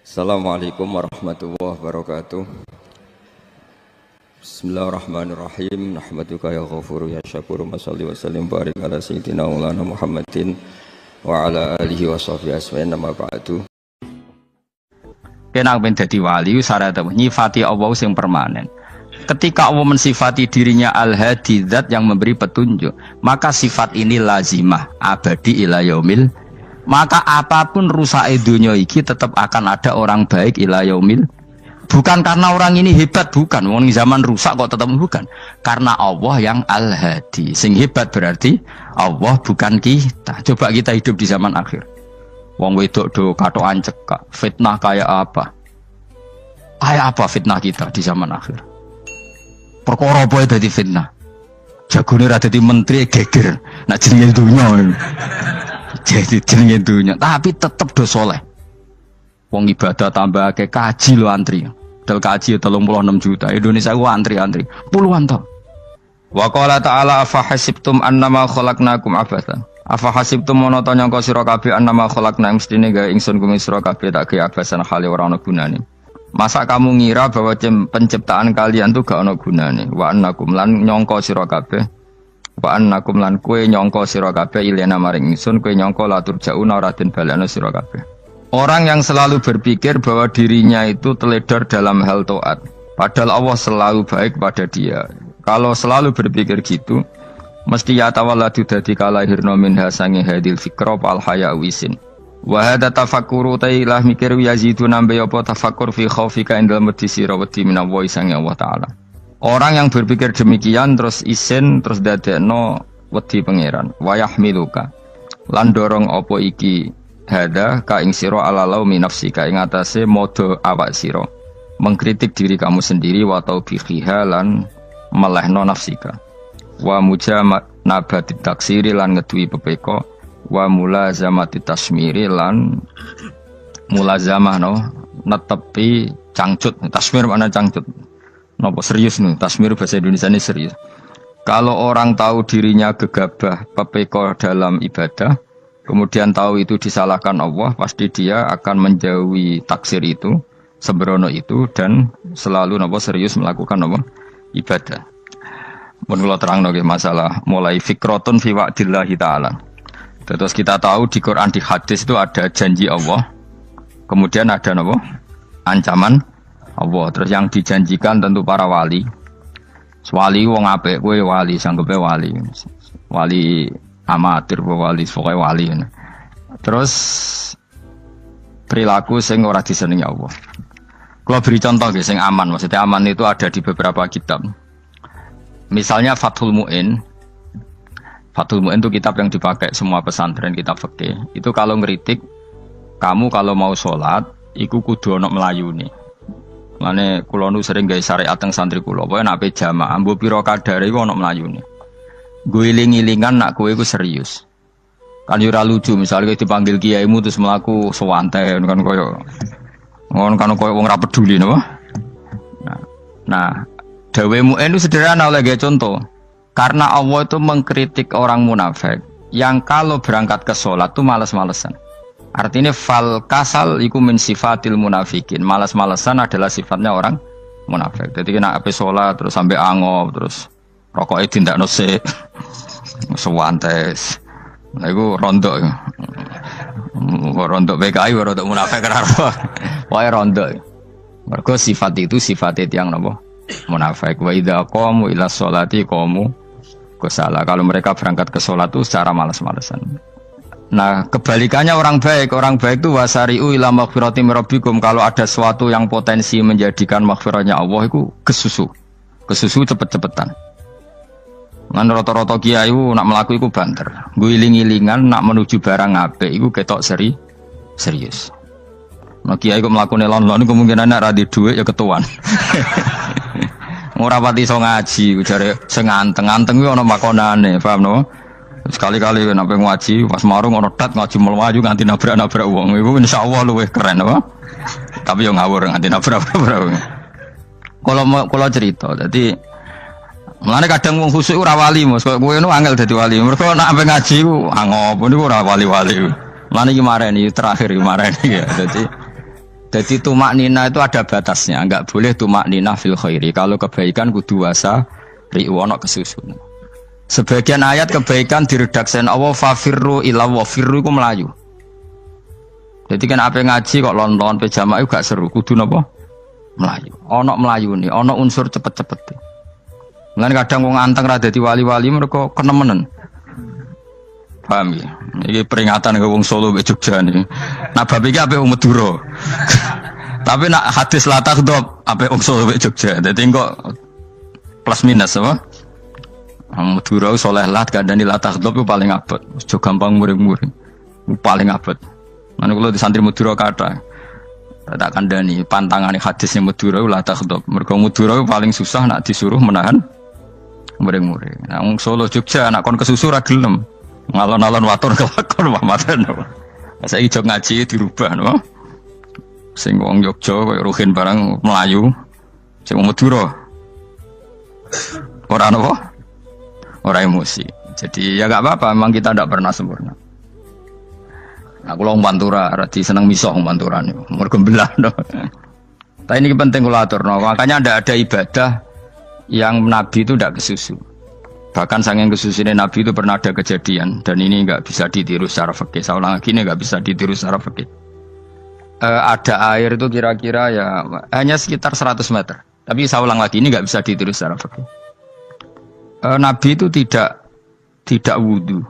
Assalamualaikum warahmatullahi wabarakatuh. Bismillahirrahmanirrahim. Nahmaduka ya ghafuru ya syakuru. Masalli wa sallim barik ala sayyidina maulana Muhammadin wa ala alihi wa sahbihi asma'in nama ba'du. Kena ben dadi wali syarat nyifati Allah sing permanen. Ketika Allah mensifati dirinya Al-Hadi, zat yang memberi petunjuk, maka sifat ini lazimah abadi ila yaumil. Maka apapun rusake dunya iki tetap akan ada orang baik ila yaumil. Bukan karena orang ini hebat, bukan. Wong zaman rusak kok tetap bukan. Karena Allah yang Al-Hadi. Sing hebat berarti Allah, bukan kita. Coba kita hidup di zaman akhir. Wong wedok do katokan cekak. Fitnah kayak apa? Kayak apa fitnah kita di zaman akhir? Perkara apa dadi fitnah? Jagone ra dadi menteri geger. Nak jenenge dunya. Jadi jenenge dunya, tapi tetep do soleh. Wong ibadah tambah ke kaji lo antri. Del kaji 36 juta. Indonesia gua antri-antri puluhan tahun. Wa qala ta'ala afa hasibtum annama khalaqnakum abathan. Afa hasibtum monoton nyangka sira kabeh annama khalaqna mestine gawe ingsun kuwi sira kabeh tak gawe abasan khali ora ana gunane. Masa kamu ngira bahwa penciptaan kalian tuh gak ana gunane? Wa annakum lan nyangka sira kabeh. Wa annakum lan kowe nyangka sira kabeh ilena maring ingsun kowe nyangka latur jauna ora den balekno sira kabeh. Orang yang selalu berpikir bahwa dirinya itu teledor dalam hal taat, padahal Allah selalu baik pada dia. Kalau selalu berpikir gitu, mesti ya tawalladu dadi kalahirna minha sange hadil fikra al haya wisin. Wa hadza tafakkuru tailah mikir yazidu nambe apa tafakkur fi khaufika indal mati sira wedi minallahi sange Allah taala. Orang yang berpikir demikian terus isin terus dadekno wedi pangeran. Wa yahmiluka lan dorong apa iki hadza ka ing sira ala laumi nafsika ing atase modo awak sira mengkritik diri kamu sendiri wa taubihiha lan melehno nafsika. Wa mujamanabati taksiri lan ngeduwi pepeko wa mulazamati tasmiri lan mulazamah no netepi cangcut. Tasmir mana cangcut? Napa serius nih? Tasmir bahasa Indonesia ini serius. Kalau orang tahu dirinya gegabah pepeko dalam ibadah, kemudian tahu itu disalahkan Allah, pasti dia akan menjauhi taksir itu, sembrono itu, dan selalu napa serius melakukan napa ibadah. Mun kula terangno nggih masalah mulai fikrotun fi wa'dillahi ta'ala. Terus kita tahu di Quran di hadis itu ada janji Allah. Kemudian ada napa? Ancaman Allah. Terus yang dijanjikan tentu para wali. Wali wong apik kowe wali sanggepe wali. Wali amatir wali pokoke wali. Terus perilaku sing ora disenengi Allah. Kalau beri contoh nggih sing aman, maksudnya aman itu ada di beberapa kitab. Misalnya Fathul Mu'in. Fathul Mu'in itu kitab yang dipakai semua pesantren, kitab fikih. Itu kalau ngeritik, kamu kalau mau sholat, iku kudu ana melayune. Mane kula nu sering gawe syariat teng santri kula, pokoke nek jamaah mbuh pira kadare iku ana melayune. Guling-gilingan nak kowe iku serius. Kan yo ora lucu misalnya dipanggil kiaimu terus mlaku sewantai kan koyo ngono kan koyo wong ora peduli napa. Nah, dawe Mu'in itu sederhana oleh gawe contoh. Karena Allah itu mengkritik orang munafik yang kalau berangkat ke sholat itu malas-malesan. Artinya fal kasal iku min sifatil munafikin. Malas-malesan adalah sifatnya orang munafik. Jadi kena ape sholat terus sampai angop terus rokoknya tindak nosek sewantes. Nah itu rontok. Rontok PKI rontok munafik kenapa? Wah rontok. Mergo sifat itu sifatnya yang napa? Munafik. Wa idza qamu ila sholati qamu salah. Kalau mereka berangkat ke sholat itu secara malas-malesan. Nah kebalikannya orang baik itu wasari'u ila maghfirati mirabbikum. Kalau ada sesuatu yang potensi menjadikan maghfiratnya Allah itu kesusu cepet-cepetan. Ngan rata-rata kiai nak melaku itu banter guling-gilingan nak menuju barang apik itu ketok serius. Nah kiai kok melakukan lon-lon kemungkinan nak radi duit ya ketuan. Ora pati iso ngaji, jare sing anteng-anteng kuwi ana makonane, paham no? Sekali-kali nek ngaji pas marung ana tat ngaji mlayu nganti nabrak-nabrak wong. Iku insyaallah luwih keren apa? Tapi yo ngawur nganti nabrak-nabrak wong. Kalau cerita, dadi mulane kadang wong khusuk ora wali, Mas. Kowe ngono angel dadi wali. Mergo nek ape ngaji ku angop niku ora wali-wali. Mulane iki mareni terakhir iki mareni ya. Dadi Jadi tumak nina itu ada batasnya, enggak boleh tumak nina fil khairi. Kalau kebaikan kudu wasa riwono kesusun. Sebagian ayat kebaikan diredaksen Allah fafirru ila wa firru iku melayu. Jadi kan apa ngaji kok lon-lon pe jamaah gak seru, kudu napa? Melayu. Ono melayune, ono unsur cepet-cepet. Mulane kadang wong anteng ra dadi wali-wali mereka kenemenen. Paham ya? Ini peringatan ke wong Solo ke Jogja nih. Nah bab iki ape wong Madura. Tapi nak hadis la takhdhab ape wong Solo ke Jogja. Dadi kok plus minus apa? Wong Madura soleh lah kandhani la takhdhab itu paling abot. Aja gampang muring-muring. Paling abot. Mana kula di santri Madura kathah. Tak kandhani pantangane hadisnya Madura la takhdhab. Mergo Madura paling susah nak disuruh menahan muring-muring. Nah wong Solo Jogja nak kon kesusu ra gelem. Ngalon-alon waton kelakon wamaten. Saiki jog ngaji dirubah no. Sing wong Jogja koyo Ruhin barang Melayu. Sing wong Madura ora napa? Ora emosi. Jadi ya enggak apa-apa, memang kita tidak pernah sempurna. Nah, kula wong Pantura radi seneng misah wong Pantura niku. Mergo belah no. Tapi ini penting kula aturno. Makanya ndak ada ibadah yang Nabi itu tidak kesusu. Bahkan saking kesusunya Nabi itu pernah ada kejadian dan ini nggak bisa ditiru secara fikih. Saya ulang lagi ini nggak bisa ditiru secara fikih. Ada air itu kira-kira ya hanya sekitar 100 meter. Tapi saya ulang lagi ini nggak bisa ditiru secara fikih. Nabi itu tidak wudu,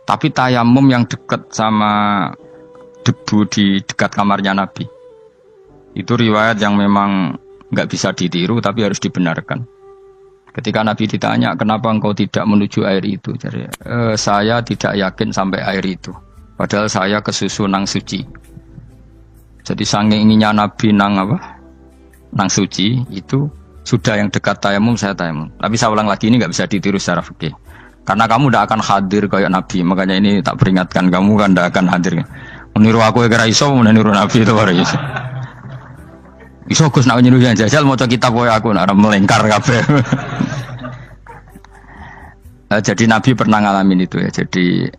tapi tayamum yang dekat sama debu di dekat kamarnya Nabi. Itu riwayat yang memang nggak bisa ditiru tapi harus dibenarkan. Ketika Nabi ditanya, kenapa engkau tidak menuju air itu? Jadi, saya tidak yakin sampai air itu. Padahal saya kesusu nang suci. Jadi saking inginnya Nabi nang apa? Nang suci itu sudah yang dekat tayamum saya tayamum. Tapi saya ulang lagi ini nggak bisa ditiru secara fikih. Karena kamu tidak akan hadir kayak Nabi. Makanya ini tak peringatkan kamu kan tidak akan hadir. Meniru aku kira iso, meniru Nabi itu baru iso. Iso Gus nak nyuruh yang jajal maca kitab kowe aku nak melengkar kabeh. Jadi Nabi pernah ngalamin itu ya. Jadi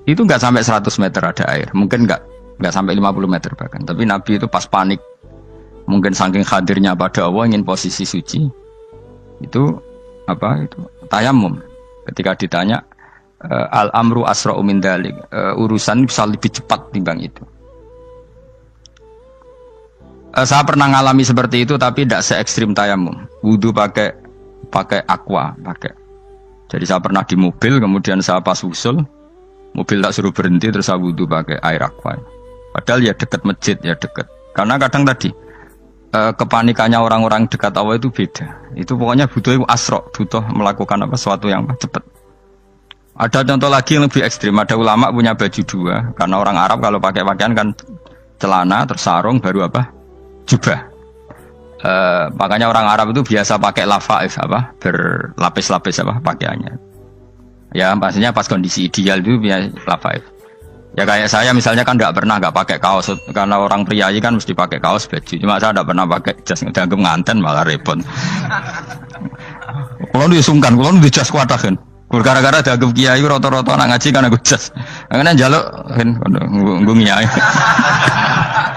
itu enggak sampai 100 meter ada air. Mungkin enggak sampai 50 meter bahkan. Tapi Nabi itu pas panik. Mungkin saking hadirnya pada Allah ingin posisi suci. Itu apa itu? Tayamum. Ketika ditanya al-amru asra'u min dzalik. Urusan bisa lebih cepat timbang itu. Saya pernah ngalami seperti itu tapi tidak se ekstrim tayamum. Wudu pakai aqua, pakai. Jadi saya pernah di mobil, kemudian saya pas usul, mobil tak suruh berhenti terus saya wudu pakai air aqua. Padahal ya dekat masjid, ya dekat. Karena kadang tadi kepanikannya orang-orang dekat Allah itu beda. Itu pokoknya butuh asro, butuh melakukan apa sesuatu yang cepat. Ada contoh lagi yang lebih ekstrim. Ada ulama punya baju dua, karena orang Arab kalau pakai pakaian kan celana terus sarung baru apa? Jubah. Makanya orang Arab itu biasa pakai lafaif apa berlapis-lapis apa pakaiannya. Ya pastinya pas kondisi ideal itu biasa lafaif. Ya kayak saya misalnya kan nggak pakai kaos karena orang priayi kan mesti pakai kaos baju. Cuma saya nggak pernah pakai jas dianggap nganten malah repot. Kalau disungkan, kalau di jas kuat kan. Gara-gara dianggap kiai rata-rata anak ngaji kan aku jas. Karena jaluk kan nggungiai.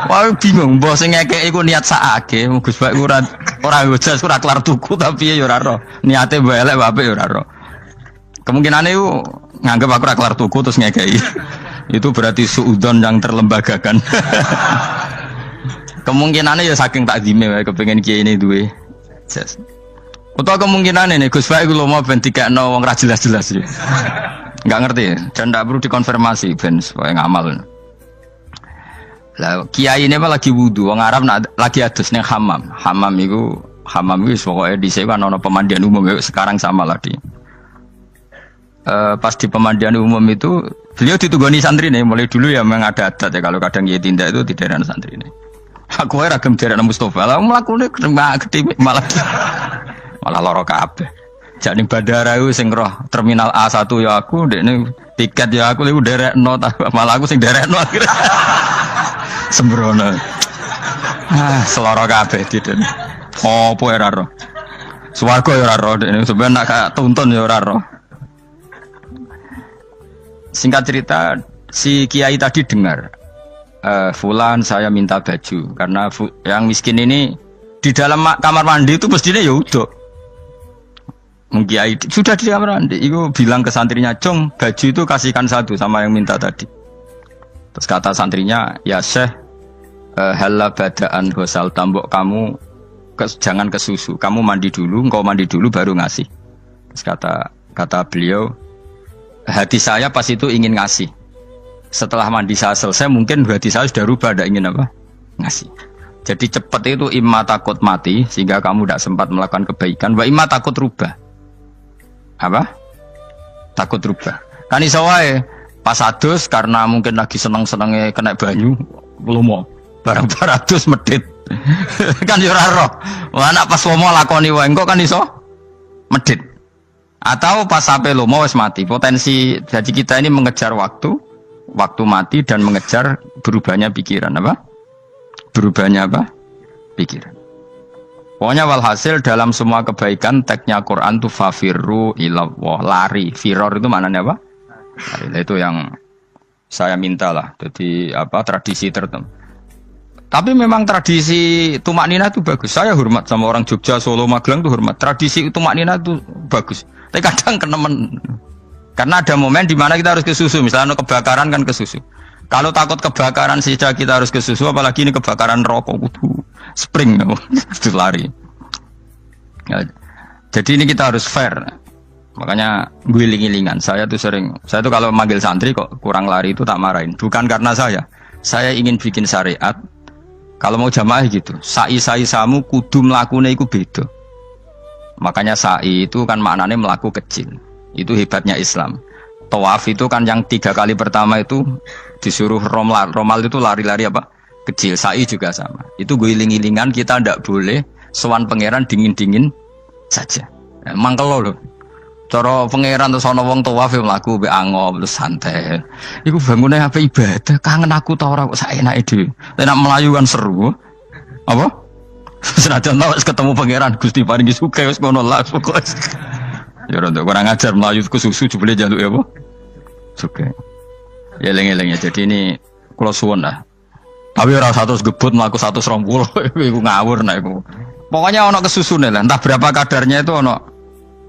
Wah bingung, bos ngekek iku niat sakake, Gus Bak ora jas ora kelar tuku tapi ya ora ro. Niate mbok elek wae ya ora ro. Kemungkinane iku nganggep aku ora kelar tuku terus ngekeki. Itu berarti suudzon yang terlembagakan. Kemungkinane ya saking takdime wae kepengin kiai ini duwe jas. Utawa kemungkinane nih Gus Bak iku lho mau ben dikekno wong ra jelas-jelas ya. Enggak ngerti dan ndak perlu dikonfirmasi ben supaya ngamal. Lah kiai ini apa lagi wudu, orang Arab lagi adus ning hammam. Hammam itu pokoknya di sana kan ada pemandian umum sekarang sama lah di. Pas di pemandian umum itu beliau ditugoni santri nih, mulai dulu ya memang ada adat ya kalau kadang kiai tindak itu tidak ada santri nih. Aku ragam jarak Mustafa, lah melakukan gede malah loro kabeh. Jadi bandara itu sing roh terminal A1 ya aku, ini tiket ya aku lagi derekno, malah aku sing derekno akhirnya. Sembrono. Seloro kabeh diten. Opo ora ro. Swarga ya ora ro, dene sampeyan nak tuntun ya ora ro. Singkat cerita, si kiai tadi dengar fulan saya minta baju karena yang miskin ini di dalam kamar mandi itu mestinya ya udah mengkiai sudah di kamar mandi itu bilang ke santrinya, "Cung, baju itu kasihkan satu sama yang minta tadi." Terus kata santrinya, "Ya Syekh, halla badaan gosal tambok kamu jangan ke susu, kamu mandi dulu, engkau mandi dulu baru ngasih." Terus kata beliau, hati saya pas itu ingin ngasih. Setelah mandi saya selesai, mungkin hati saya sudah rubah, tidak ingin apa? Ngasih. Jadi cepat itu imma takut mati, sehingga kamu tidak sempat melakukan kebaikan, wa imma takut rubah. Apa? Takut rubah. Kan iso wae pas adus karena mungkin lagi seneng-senenge kena banyu, lomo. Barang 200 medit. Kan yo ora roh. Wah anak pas lomo lakoni wae engko kan iso medit. Atau pas sampai lomo wis mati. Potensi jadi kita ini mengejar waktu mati dan mengejar berubahnya pikiran apa? Berubahnya apa? Pikiran. Pokoknya walhasil dalam semua kebaikan teksnya Quran itu fafirru ilallah, lari. Firor itu maknanya apa? Lari. Itu yang saya minta lah. Jadi apa tradisi tertentu. Tapi memang tradisi tumak nina itu bagus. Saya hormat sama orang Jogja, Solo, Magelang itu hormat. Tradisi tumak nina itu bagus. Tapi kadang kenemen. Karena ada momen di mana kita harus ke susu. Misalnya kebakaran kan ke susu. Kalau takut kebakaran sejak kita harus ke susu, apalagi ini kebakaran rokok, spring, itu lari. Ya, jadi ini kita harus fair. Makanya guling-gilingan. Saya tuh kalau manggil santri kok kurang lari itu tak marahin. Bukan karena saya ingin bikin syariat. Kalau mau jamaah gitu, sa'i samu kudu mlakune iku beda. Makanya sa'i itu kan maknanya melaku kecil. Itu hebatnya Islam. Tawaf itu kan yang 3 kali pertama itu disuruh romal itu lari-lari apa? Kecil. Sa'i juga sama. Itu guling-gilingan kita ndak boleh sowan pangeran dingin-dingin saja. Mangkel lho. Cara pangeran terus ana wong tawaf mlaku mbek angop terus santai. Iku bangune apa ibadah? Kangen aku ta ora kok saenake dhewe. Nek melayu kan seru. Apa? Senajan wis ketemu pangeran Gusti paringi sugih wis ngono lah pokoke. Ya ora kurang ajar melayu ke susu jebule njaluk ya apa? Sugih. Ya eling-eling ya. Jadi ini kula suwun lah. Tapi ora 100 gebut mlaku 120 iku ngawur nek iku. Pokoknya ana kesusune lah, entah berapa kadarnya itu ana.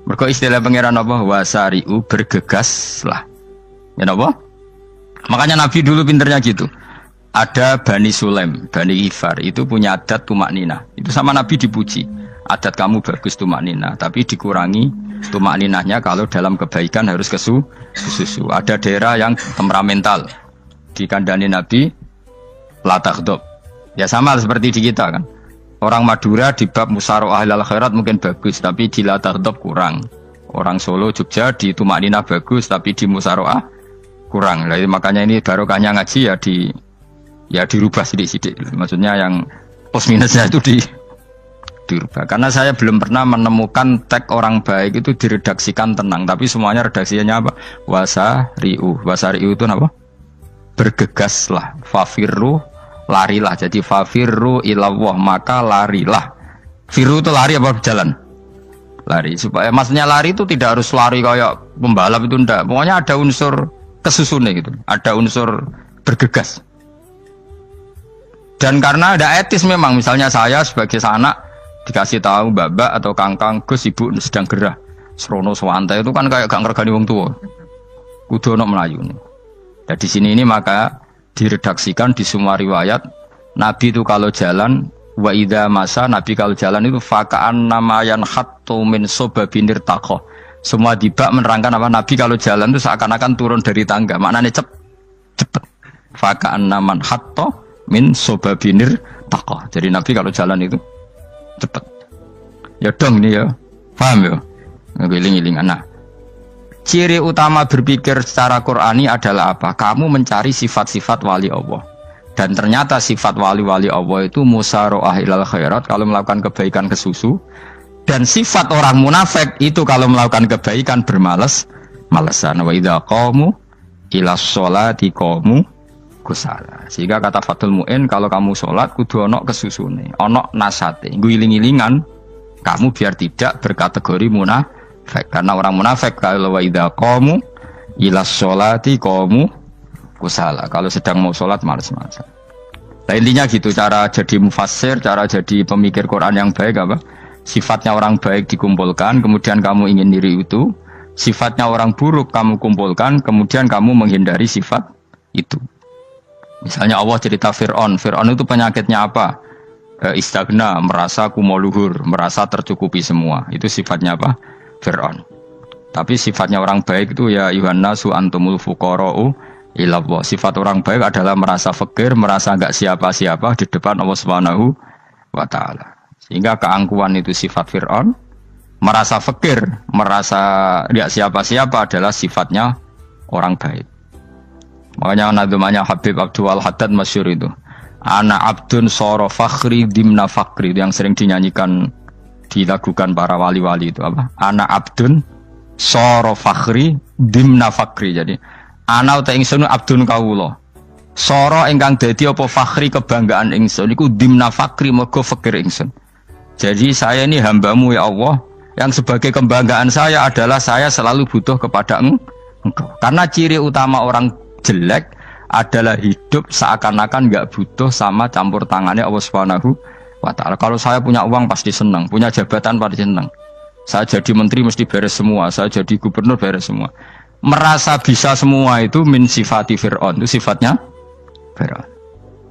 Mergo istilah pangeran apa? Wasari'u bergegas lah. Ya napa? Makanya Nabi dulu pinternya gitu. Ada Bani Sulaim, Bani Ghifar itu punya adat tumak nina. Itu sama Nabi dipuji. Adat kamu bagus tumak nina, tapi dikurangi tumak ninahnya kalau dalam kebaikan harus ke susu. Ada daerah yang temperamental. Dikandani Nabi la taghdab. Ya sama seperti di kita kan. Orang Madura di bab musyawarah ahlul khairat mungkin bagus, tapi di la taghdab kurang. Orang Solo, Jogja di tumak nina bagus, tapi di musyawarah kurang. Jadi makanya ini barokahnya ngaji ya dirubah sidik-sidik. Maksudnya yang plus minusnya itu dirubah. Karena saya belum pernah menemukan teks orang baik itu diredaksikan tenang, tapi semuanya redaksinya apa? Wasari'u itu apa? Bergegaslah, fafirru, larilah. Jadi fafirru ilallah, maka larilah. Firu itu lari apa berjalan? Lari. Supaya maksudnya lari itu tidak harus lari kayak pembalap itu enggak. Pokoknya ada unsur kesusune gitu. Ada unsur bergegas. Dan karena ada etis memang, misalnya saya sebagai anak dikasih tahu babak atau kangkang Gus ibu sedang gerah serono swantai itu kan kayak gak ngergani wong tua kudu ono melayu nih. Dan di sini ini maka diredaksikan di semua riwayat Nabi itu kalau jalan wa idza masa, Nabi kalau jalan itu fakaan namayan khattu min sobabinir takoh. Semua dibak menerangkan apa Nabi kalau jalan itu seakan-akan turun dari tangga, maknanya cepet fakaan naman khattu min sobabinir takoh. Jadi Nabi kalau jalan itu cepet. Ya dong ini ya. Paham ya? Ngegiling-giling anak. Ciri utama berpikir secara Qur'ani adalah apa? Kamu mencari sifat-sifat wali Allah. Dan ternyata sifat wali-wali Allah itu musyaroah ilal khairat, kalau melakukan kebaikan ke susu. Dan sifat orang munafik itu kalau melakukan kebaikan bermales-malesan. Wa idza qamu ila sholati qamu kusala. Sehingga kata Fathul Mu'in, kalau kamu sholat kudu ono kesusune, ono nasate, guling-gilingan kamu biar tidak berkategori munafik. Karena orang munafik kalau wa idza qamu ila sholati qamu kusala. Kalau sedang mau sholat malas-malasan. Nah, intinya gitu, cara jadi mufassir, cara jadi pemikir Quran yang baik apa? Sifatnya orang baik dikumpulkan, kemudian kamu ingin diri itu. Sifatnya orang buruk kamu kumpulkan, kemudian kamu menghindari sifat itu. Misalnya Allah cerita Fir'aun. Fir'aun itu penyakitnya apa? Istagna, merasa kumoluhur, merasa tercukupi semua. Itu sifatnya apa? Fir'aun. Tapi sifatnya orang baik itu ya Yuhannasu antumul fuqara'u ilallah. Sifat orang baik adalah merasa fakir, merasa enggak siapa-siapa di depan Allah Subhanahu wa taala. Sehingga keangkuhan itu sifat Fir'aun, merasa fakir, merasa enggak siapa-siapa adalah sifatnya orang baik. Makanya nadumanya Habib Abdul Haddad masyhur itu. Ana abdun soro fakhri dimna fakri, yang sering dinyanyikan dilakukan para wali-wali itu apa? Ana abdun soro fakhri dimna fakri. Jadi ana uta ingsun abdun kawula. Soro ingkang dadi apa fakhri kebanggaan ingsun iku dimna fakri mergo fakir ingsun. Jadi saya ini hambamu ya Allah, yang sebagai kebanggaan saya adalah saya selalu butuh kepada Engkau. Karena ciri utama orang jelek adalah hidup seakan-akan enggak butuh sama campur tangannya Allah Subhanahu wa taala. Kalau saya punya uang pasti senang, punya jabatan pasti senang. Saya jadi menteri mesti beres semua, saya jadi gubernur beres semua. Merasa bisa semua itu min sifati Fir'aun, itu sifatnya Fir'aun.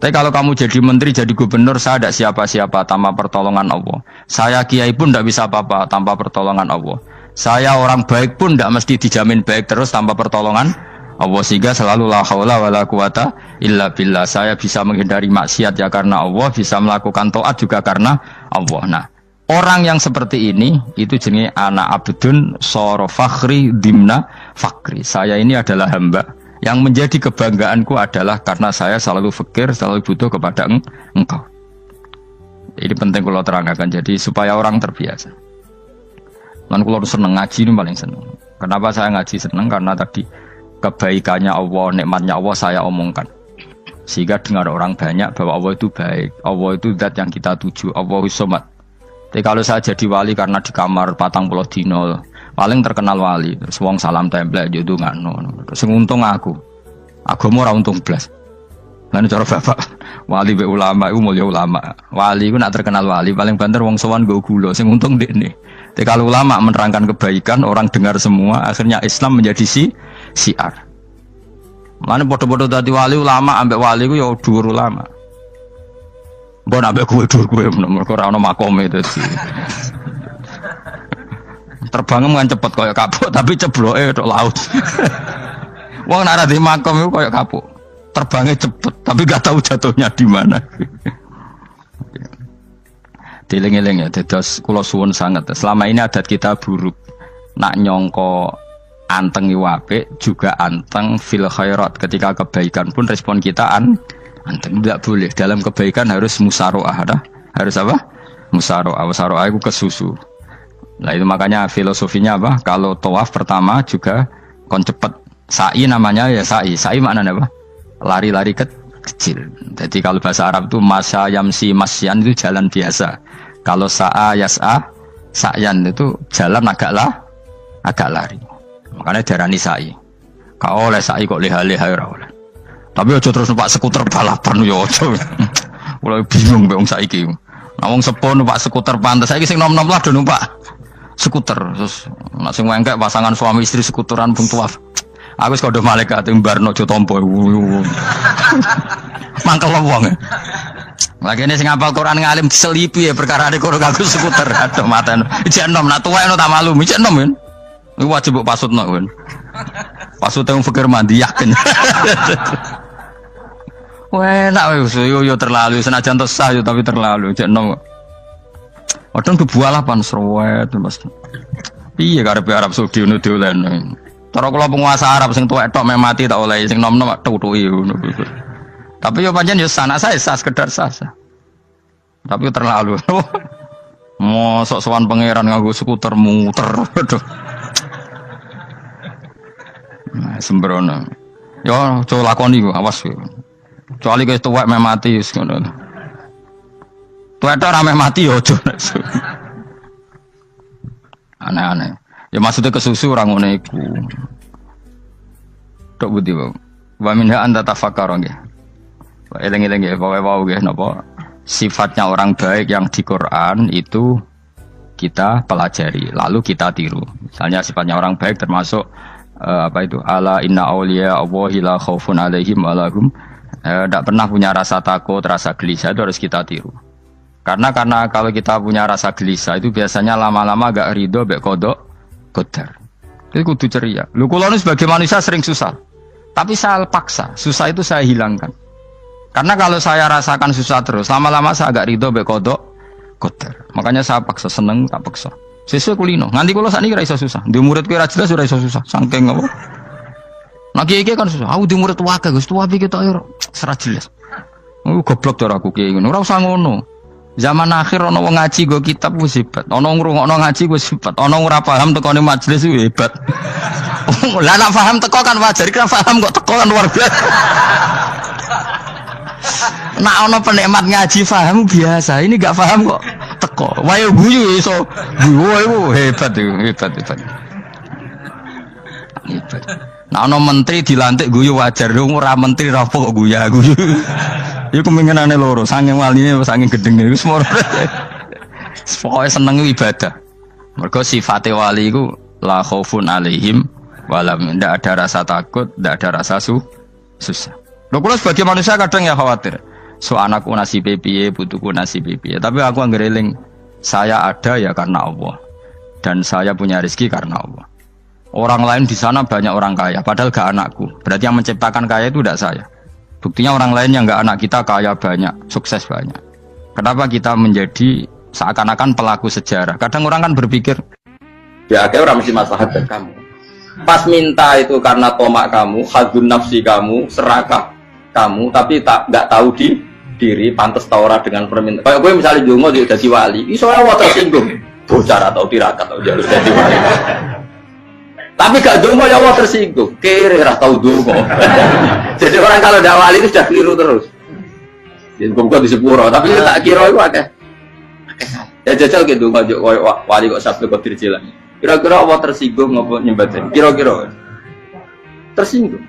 Tapi kalau kamu jadi menteri, jadi gubernur, saya tidak siapa-siapa tanpa pertolongan Allah. Saya kiai pun tidak bisa apa-apa tanpa pertolongan Allah. Saya orang baik pun tidak mesti dijamin baik terus tanpa pertolongan Allah. Sehingga selalu la haula wala quwata illa billah. Saya bisa menghindari maksiat ya karena Allah, bisa melakukan taat juga karena Allah. Nah, orang yang seperti ini itu jenis ana abdun soro fakhri dimna fakri. Saya ini adalah hamba yang menjadi kebanggaanku adalah karena saya selalu fakir, selalu butuh kepada Engkau. Ini penting kalau terangkan, jadi supaya orang terbiasa. Dan kalau seneng ngaji ini paling seneng. Kenapa saya ngaji seneng? Karena tadi kebaikannya Allah, nikmatnya Allah saya omongkan. Sehingga dengar orang banyak bahwa Allah itu baik, Allah itu zat yang kita tuju, Allahus Somad. Tapi kalau saya jadi wali karena di kamar 40 dino, paling terkenal wali, wong salam template jodoh ngano. Sing untung aku mau ora untung blas. Lan cara bapak wali be ulama iku mulya ulama. Wali iku nak terkenal wali paling banter wong sowan nggo gula, sing untung dekne. Tapi kalau ulama menerangkan kebaikan, orang dengar semua, akhirnya Islam menjadi siar. Lan padha-padha dadi wali ulama ambek wali iku ya dhuwur ulama. Mbok nak ambek kowe mergo ora ono makome dadi. Terbangnya kan cepet kayak kapuk tapi cebloke tok laut. Wong nek ora di makom iku kayak kapuk. Terbangnya cepet tapi gak tahu jatuhnya di mana. Dieling-eling ya, dados kula suwun sangat. Selama ini adat kita buruk. Nak nyongko anteng apik juga anteng fil khairat. Ketika kebaikan pun respon kita anteng, tidak boleh. Dalam kebaikan harus musaroah, harus apa? Musaroah itu kesusu. Nah itu makanya filosofinya apa? Kalau tawaf pertama juga kon cepet. Sa'i namanya ya sa'i. Sa'i maknanya apa? Lari-lari kecil. Jadi kalau bahasa Arab itu masya yamsi masyan itu jalan biasa. Kalau sa'a yas'a sa'yan itu jalan agak lari. Makanya darani sa'i. Kau oleh sa'i kok leha-leha ora oleh. Tapi aja terus numpak skuter balapan yo aja. Mulai bingung wong saiki. Nah wong sepo numpak skuter pantes saiki sing nom-nom lah do numpak skuter. Terus nek sing wengkek pasangan suami istri skuteran pun tuaf. Aku wis kodho malaikat timbarno aja tampa. Mangkel wong. Lagi ini sing hafal Quran ngalim diselipi ya perkara ini kono kanggo skuter. Aduh maten. Ijek nom nak tuwek no tak malu. Ijek nom kan. Iku wajib mbok pasutno kan. Pasute wong fikir mandi yakin. Wah, nak yo terlalu senajan sah yo tapi terlalu ijek nom. Odong kebualah pan srowet Mas. Piye karepe Arab Saudi ngono dolen. Cara kula penguasa Arab sing tuwek tok meh mati tak oleh sing nom-nom tutuki ngono. Tapi yo pancen yo sana saya sah sekedar sah. Tapi terlalu. Mosok sowan pangeran nganggo skuter muter. Aduh. Nah, sembrono. Yo coba lakoni ku awas kowe. Kecuali kowe tuwek meh mati wis ngono. Tuwek tok ora meh mati yo aja. Aneh-aneh. Ya maksudnya kesusu ora ngono iku. Tok budi wae. Wa minha anta tafakkar nggih. Eling-eling ya, pokoknya napa sifatnya orang baik yang di Quran itu kita pelajari, lalu kita tiru. Misalnya sifatnya orang baik termasuk apa itu? Ala inna auliya Allahi la khaufun alaihim wa lahum tidak pernah punya rasa takut, rasa gelisah, itu harus kita tiru. Karena kalau kita punya rasa gelisah itu biasanya lama-lama agak ridho, mbek kodok, qadar. Itu kudu ceria. Lu kula nu sebagai manusia sering susah. Tapi saya paksa, susah itu saya hilangkan. Karena kalau saya rasakan susah terus, lama-lama saya agak ridho mbek kodok, qadar. Makanya saya paksa, seneng tak paksa. Sesuai kulino. Nganti kula sakniki ra iso susah. Di murid kuwi ra jelas ora iso susah. Saking apa? Nah kiai kan susah. Aku di murid wae Gus, tuwa iki ketok ora jelas. Goblok cara aku kiai ngono. Ora usah ngono. Zaman akhir ana wong ngaji go kitab wis hebat. Ana ngrungokno ngaji wis hebat. Ana ora paham tekone majelis wis hebat. Lah nek paham teko kan wajar, kira paham kok teko kan luar biasa. Nak ana penikmat ngaji paham biasa. Ini enggak paham kok teko. Wae guyu iso. Guyu hebat itu, hebat. Hebat. Nah ana menteri dilantik guyu wajar. Ora menteri ra kok guyu. Iku kemungkinane loro, saking waline saking gedenge iku semua. Pokoke seneng ibadah. Mergo sifate wali iku la khaufun alaihim walam, ndak ada rasa takut, ndak ada rasa susah. Lho kula sebagai manusia kadang ya khawatir. So anakku nasibe piye, putuku nasibe piye. Tapi aku anggere eling, saya ada ya karena Allah. Dan saya punya rezeki karena Allah. Orang lain di sana banyak orang kaya, padahal gak anakku. Berarti yang menciptakan kaya itu tidak saya. Buktinya orang lain yang nggak anak kita kaya banyak, sukses banyak. Kenapa kita menjadi seakan-akan pelaku sejarah? Kadang orang kan berpikir, ya akhirnya orang mesti maslahat dan kamu. Pas minta itu karena tomak kamu, hadun nafsi kamu, serakah kamu, tapi nggak tahu diri, pantas taura dengan permintaan. Kayak gue misalnya Jongo jadi wali, ini soalnya wadah tersinggung, bocor atau tirakat atau harus jadi wali. Tapi gak dongo ya Allah tersinggung, kere rah tahu dongo. Jadi orang kalau tidak wali itu sudah keliru terus. Jadi kok di sepuro, tapi tak kira itu akeh. Ya jajal gitu dongo wali kok sabtu kok dirjilan. Kira-kira Allah tersinggung ngopo nyembatin? Kira-kira tersinggung.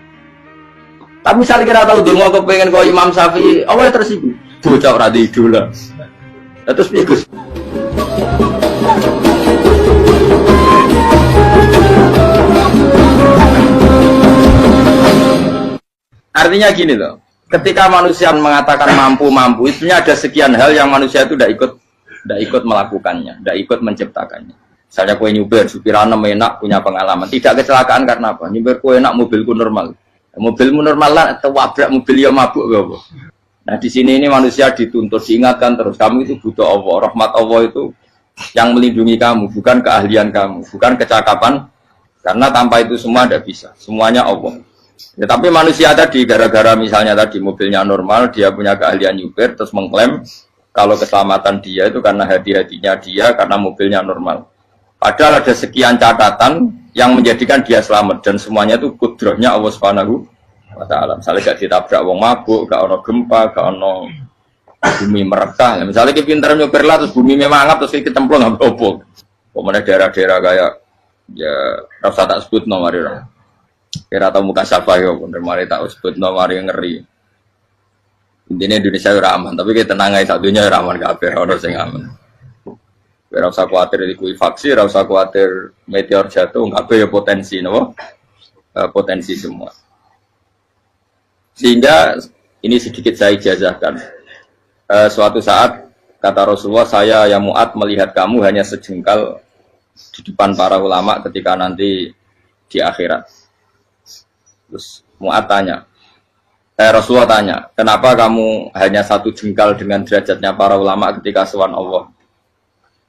Tapi misalnya kira tahu dongo kepengen kau Imam Syafi'i, Allah tersinggung. Bocah ora di idola. Terus pikus. Artinya gini loh, ketika manusia mengatakan mampu, itu ada sekian hal yang manusia itu tidak ikut melakukannya, tidak ikut menciptakannya. Misalnya kue nyuber, supirana enak, punya pengalaman, tidak kecelakaan karena apa? Nyuber kue enak, mobilku normal, mobilmu normal lah, atau wabrak mobil yang mabuk, gak apa? Nah di sini ini manusia dituntut, diingatkan terus, kamu itu butuh Allah, rahmat Allah itu yang melindungi kamu, bukan keahlian kamu, bukan kecakapan, karena tanpa itu semua tidak bisa, semuanya Allah. Ya, tapi manusia tadi gara-gara misalnya tadi mobilnya normal, dia punya keahlian nyupir, terus mengklaim kalau keselamatan dia itu karena hati-hatinya dia, karena mobilnya normal. Padahal ada sekian catatan yang menjadikan dia selamat dan semuanya itu kudrahnya Allah Subhanahu wa Ta'ala. Misalnya gak ditabrak wong mabuk, gak ono gempa, gak ono bumi merekah. Ya, misalnya kita pintar nyupir lah terus bumi memangap terus kita cemplung nggak apa-apa. Kemudian daerah-daerah kayak ya rasa tak sebut nomor itu. Kira tahu muka siapa ya, bener mari tak sebut nomor yang ngeri. Intinya Indonesia ora aman, tapi kita tenang aja satunya ora aman kabeh, ora sing aman. Ora usah kuwatir likuifaksi, ora usah kuwatir meteor jatuh, kabeh ya potensi napa? Potensi semua. Sehingga ini sedikit saya ijazahkan. Suatu saat kata Rasulullah, saya ya Mu'ad melihat kamu hanya sejengkal di depan para ulama ketika nanti di akhirat. Terus Mu'ad tanya, Rasulullah tanya, kenapa kamu hanya satu jengkal dengan derajatnya para ulama ketika sowan Allah?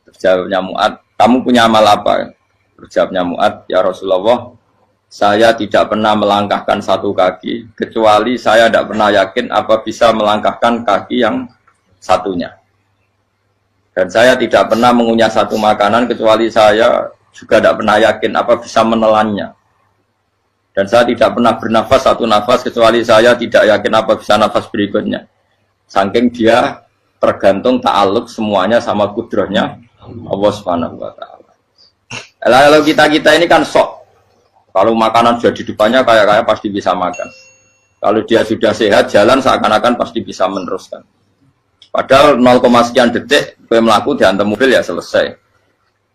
Terjawabnya Mu'ad, kamu punya amal apa? Terjawabnya Mu'ad, ya Rasulullah, saya tidak pernah melangkahkan satu kaki, kecuali saya tidak pernah yakin apa bisa melangkahkan kaki yang satunya. Dan saya tidak pernah mengunyah satu makanan, kecuali saya juga tidak pernah yakin apa bisa menelannya. Dan saya tidak pernah bernafas satu nafas kecuali saya tidak yakin apa bisa nafas berikutnya. Saking dia tergantung ta'aluk semuanya sama kudrahnya Allah Subhanahu wa Ta'ala. Lalu kita ini kan sok. Kalau makanan sudah di depannya kayak pasti bisa makan. Kalau dia sudah sehat, jalan seakan-akan pasti bisa meneruskan. Padahal 0, sekian detik, gue melaku dihantam mobil ya selesai.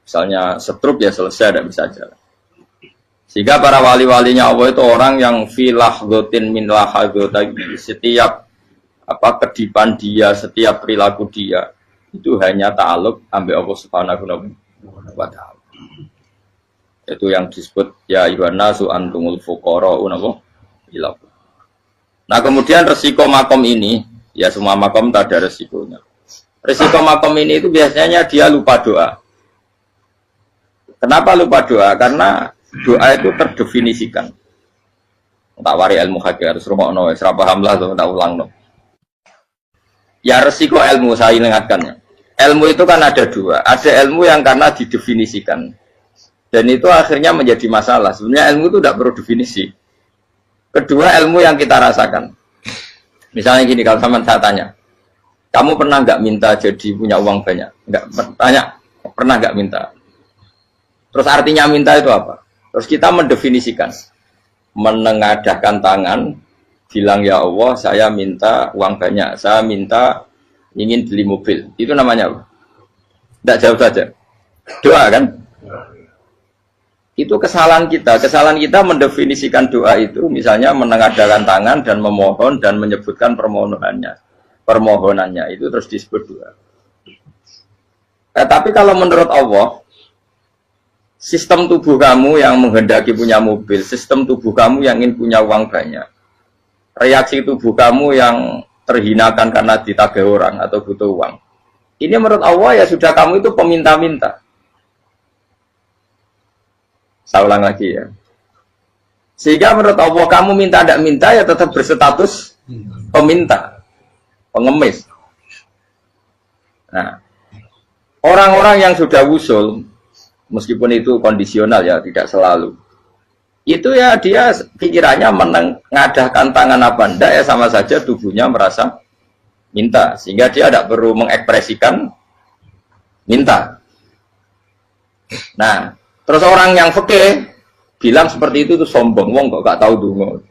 Misalnya stroke ya selesai, tidak bisa jalan. Sehingga para wali-walinya Allah itu orang yang filah gotin min lahagotagi. Setiap kedipan dia, setiap perilaku dia, itu hanya ta'aluk ambil Allah subhanahu wa ta'ala. Itu yang disebut ya ayyuhannasu antumul fuqara'u ilallah. Nah kemudian resiko makom ini, ya semua makom tak ada resikonya. Resiko makom ini itu biasanya dia lupa doa. Kenapa lupa doa? Karena doa itu terdefinisikan. Tak wari ilmu hakik harus rumah serah paham lah tuh tak ulang no. Ya resiko ilmu saya ingatkannya. Ilmu itu kan ada dua. Ada ilmu yang karena didefinisikan. Dan itu akhirnya menjadi masalah. Sebenarnya ilmu itu tidak perlu definisi. Kedua, ilmu yang kita rasakan. Misalnya gini, kalau sama saya tanya, kamu pernah nggak minta jadi punya uang banyak? Nggak, tanya, pernah nggak minta? Terus artinya minta itu apa? Terus kita mendefinisikan. Menengadahkan tangan, bilang ya Allah, saya minta uang banyak. Saya minta ingin beli mobil. Itu namanya apa? Tidak jauh saja. Doa kan? Itu kesalahan kita. Kesalahan kita mendefinisikan doa itu, misalnya menengadahkan tangan dan memohon dan menyebutkan permohonannya itu terus disebut doa. Tapi kalau menurut Allah, sistem tubuh kamu yang menghendaki punya mobil, sistem tubuh kamu yang ingin punya uang banyak, reaksi tubuh kamu yang terhinakan karena ditagih orang atau butuh uang, ini menurut Allah ya sudah kamu itu peminta-minta. Saya ulang lagi ya. Sehingga menurut Allah kamu minta tidak minta ya tetap berstatus peminta, pengemis. Nah, orang-orang yang sudah wusul, meskipun itu kondisional ya, tidak selalu. Itu ya dia pikirannya menengadahkan tangan apa enggak ya sama saja tubuhnya merasa minta. Sehingga dia tidak perlu mengekspresikan minta. Nah, terus orang yang fikih bilang seperti itu sombong, wong kok gak tahu dungo.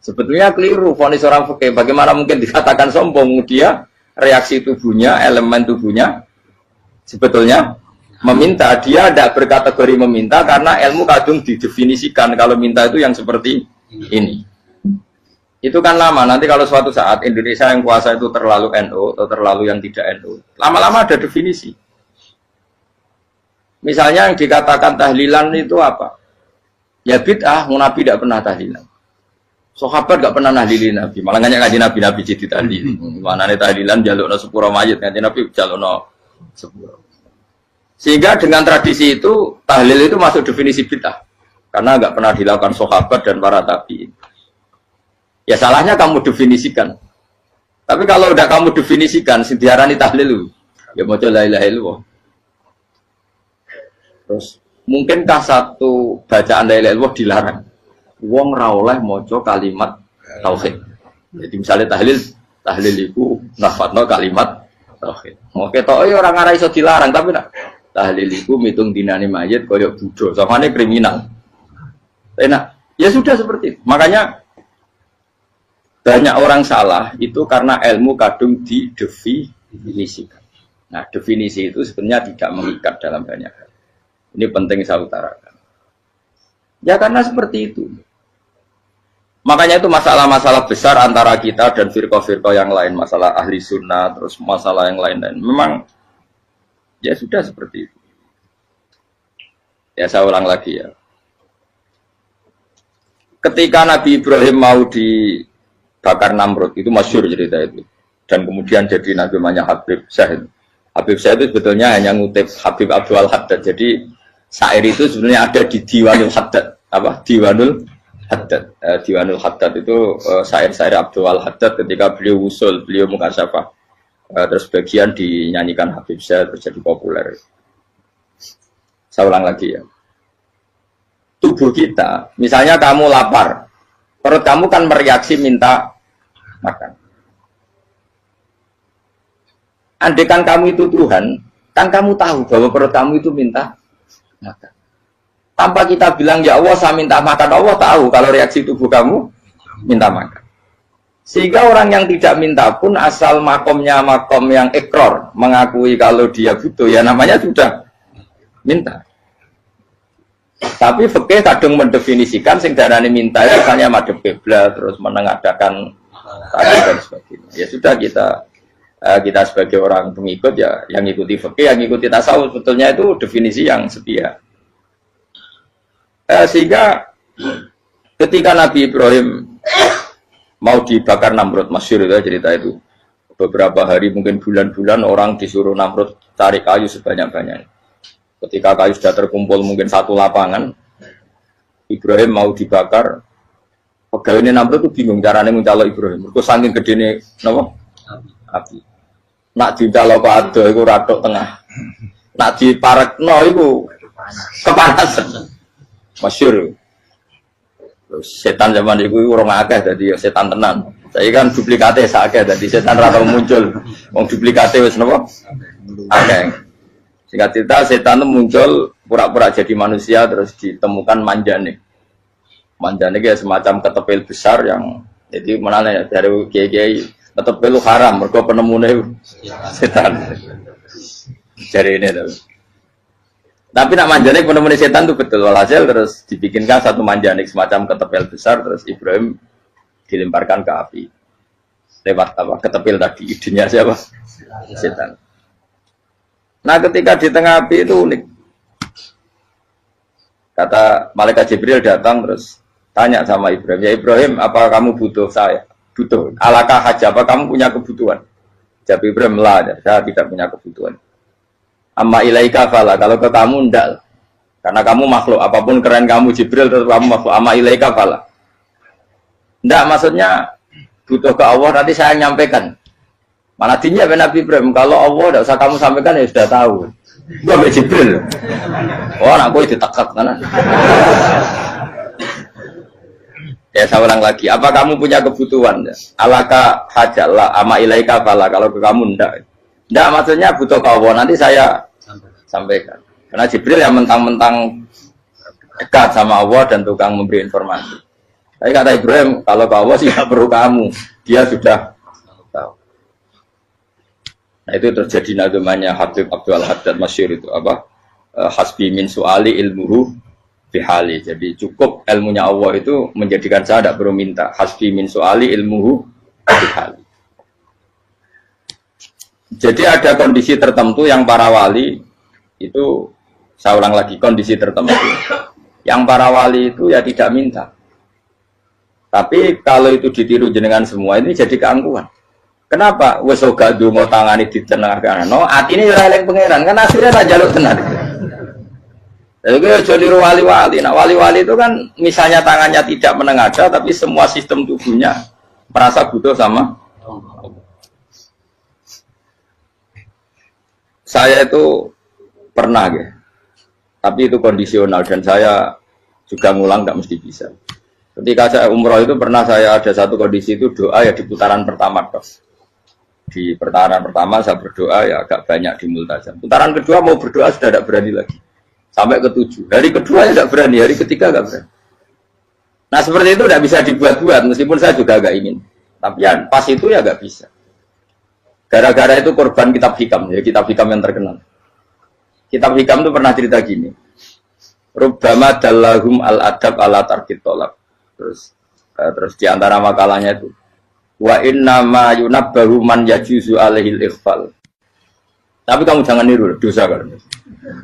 Sebetulnya keliru vonis orang fikih. Bagaimana mungkin dikatakan sombong? Dia reaksi tubuhnya, elemen tubuhnya sebetulnya meminta. Dia tidak berkategori meminta karena ilmu kadung didefinisikan kalau minta itu yang seperti ini. Itu kan lama. Nanti kalau suatu saat Indonesia yang kuasa itu terlalu NU atau terlalu yang tidak NU, lama-lama ada definisi. Misalnya yang dikatakan tahlilan itu apa? Ya bid'ah, Nabi tidak pernah tahlilan. Sahabat tidak pernah nahlilin Nabi. Malah nggak ngaji Nabi jadi tahlil. Mana nih tahlilan jalukno sepuro mayit, ngaji Nabi jalukno sepuro. Sehingga dengan tradisi itu tahlil itu masuk definisi bid'ah. Karena nggak pernah dilakukan sahabat dan para tabi'in. Ya salahnya kamu definisikan. Tapi kalau udah kamu definisikan, diarani tahlil, ya mau la ilaha illallah. Terus mungkinkah satu bacaan la ilaha illallah dilarang? Wong ra oleh maca kalimat tauhid. Jadi misalnya tahlil iku nafatno kalimat tauhid. Oke tok ora ngara iso dilarang tapi nak tahlil iku mitung dinane mayit kaya Buddha, samane kriminal. Enak. Ya sudah seperti itu. Makanya banyak orang salah itu karena ilmu kadung didefinisikan. Nah, definisi itu sebenarnya tidak mengikat dalam banyak hal. Ini penting saya utarakan. Ya karena seperti itu. Makanya itu masalah-masalah besar antara kita dan firqah-firqah yang lain. Masalah ahli sunnah, terus masalah yang lain-lain. Memang, ya sudah seperti itu. Ya saya ulang lagi ya. Ketika Nabi Ibrahim mau dibakar Namrud, itu masyhur cerita itu. Dan kemudian jadi Nabi namanya Habib Syahid. Habib Syahid itu sebetulnya hanya ngutip Habib Abdul Haddad. Jadi syair itu sebenarnya ada di Diwanul Haddad. Apa? Diwanul Haddad. Diwanul Haddad itu syair-syair Abdul Haddad ketika beliau usul, beliau mukasyafah. Terus bagian dinyanyikan Habib Syahid terjadi populer. Saya ulang lagi ya. Tubuh kita, misalnya kamu lapar, perut kamu kan mereaksi minta makan. Andaikan kamu itu Tuhan, kan kamu tahu bahwa perut kamu itu minta makan. Tanpa kita bilang, ya Allah saya minta makan, Allah tahu kalau reaksi tubuh kamu minta makan. Sehingga orang yang tidak minta pun asal makomnya makom yang ikrar, mengakui kalau dia butuh, ya namanya sudah minta. Tapi fikih kadang mendefinisikan sing darane minta ya misalnya madhep kiblat terus menengadakan tadi dan sebagainya. Ya sudah kita sebagai orang pengikut ya yang ikuti fikih, yang ikuti tasawuf sebetulnya itu definisi yang setia. Sehingga ketika Nabi Ibrahim mau dibakar Namrud, masyhur itu cerita itu. Beberapa hari mungkin bulan-bulan orang disuruh Namrud cari kayu sebanyak-banyaknya. Ketika kayu sudah terkumpul mungkin satu lapangan, Ibrahim mau dibakar. Pegawai ini Namrud itu bingung caranya mencalok Ibrahim. Mereka saking gedene napa? Api. Nak dicalok ado iku ratok tengah. Nak diparekno iku kepanasan. Masyhur. Setan zaman itu orang akeh jadi setan tenan. Saya kan duplikatnya sakeh jadi setan rata muncul. Wong duplikatnya wis napa? Akeh. Singkat cerita setan itu muncul pura-pura jadi manusia terus ditemukan manjane. Manjane kayak semacam ketepil besar yang jadi mana dari kiai-kiai ketepil haram mergo penemune setan. Jadi ini tuh. Tapi nak manjanik penemuan setan itu betul walhasil terus dibikinkan satu manjanik semacam ketepil besar terus Ibrahim dilemparkan ke api lewat apa ketepil tadi idenya siapa setan. Nah ketika di tengah api itu unik, kata malaikat Jibril datang terus tanya sama Ibrahim, ya Ibrahim apa kamu butuh saya? Butuh alakah haja apa kamu punya kebutuhan? Jawab Ibrahim lah saya tidak punya kebutuhan. Amma ilaika fala, kalau ke kamu ndak, karena kamu makhluk, apapun keren kamu Jibril tetap kamu makhluk. Amma ilaika fala, ndak maksudnya butuh ke Allah nanti saya nyampaikan. Mana dinya Nabi Ibrahim, kalau Allah ndak usah kamu sampaikan ya sudah tahu. Gua ambil Jibril. Oh anak gue ditekak mana? Ya saya ulang lagi, apa kamu punya kebutuhan? Alaka hajalah, amma ilaika fala, kalau ke kamu ndak. Nggak, maksudnya butuh ke Allah, nanti saya sampaikan. Karena Jibril yang mentang-mentang dekat sama Allah dan tukang memberi informasi. Tapi kata Ibrahim, kalau ke Allah sih nggak perlu kamu, dia sudah tahu. Nah itu terjadi namanya Habib Abdul Haddad masyhur itu apa? Hasbi min su'ali ilmuhu bihali. Jadi cukup ilmunya Allah itu menjadikan saya tidak perlu minta. Hasbi min su'ali ilmuhu bihali. Jadi ada kondisi tertentu yang para wali itu, saya ulang lagi, kondisi tertentu yang para wali itu ya tidak minta. Tapi kalau itu ditiru jenengan semua ini jadi keangkuhan. Kenapa? Wes ora ndonga tangane ditenangkan. No, atine ora eling pangeran, kan akhirnya tak jaluk tenan. Jadi aja niru wali-wali. Nah, wali-wali itu kan misalnya tangannya tidak menengadah tapi semua sistem tubuhnya merasa butuh sama saya itu pernah ya, tapi itu kondisional dan saya juga ngulang nggak mesti bisa. Ketika saya umroh itu pernah saya ada satu kondisi itu doa ya di putaran pertama toh. Di putaran pertama saya berdoa ya agak banyak di multazam. Putaran kedua mau berdoa sudah tidak berani lagi. Sampai ke-7. Hari kedua ya tidak berani, hari ketiga nggak berani. Nah seperti itu tidak bisa dibuat-buat meskipun saya juga agak ingin. Tapi ya pas itu ya nggak bisa. Gara-gara itu korban kitab hikam, ya kitab hikam yang terkenal. Kitab hikam itu pernah cerita gini. Rubbama dallahum al-adab ala tarkit tolak. Terus di antara makalahnya itu wa inna ma yunabbahu man yajuzu alaihil ikhfal. Tapi kamu jangan niru dosa kan.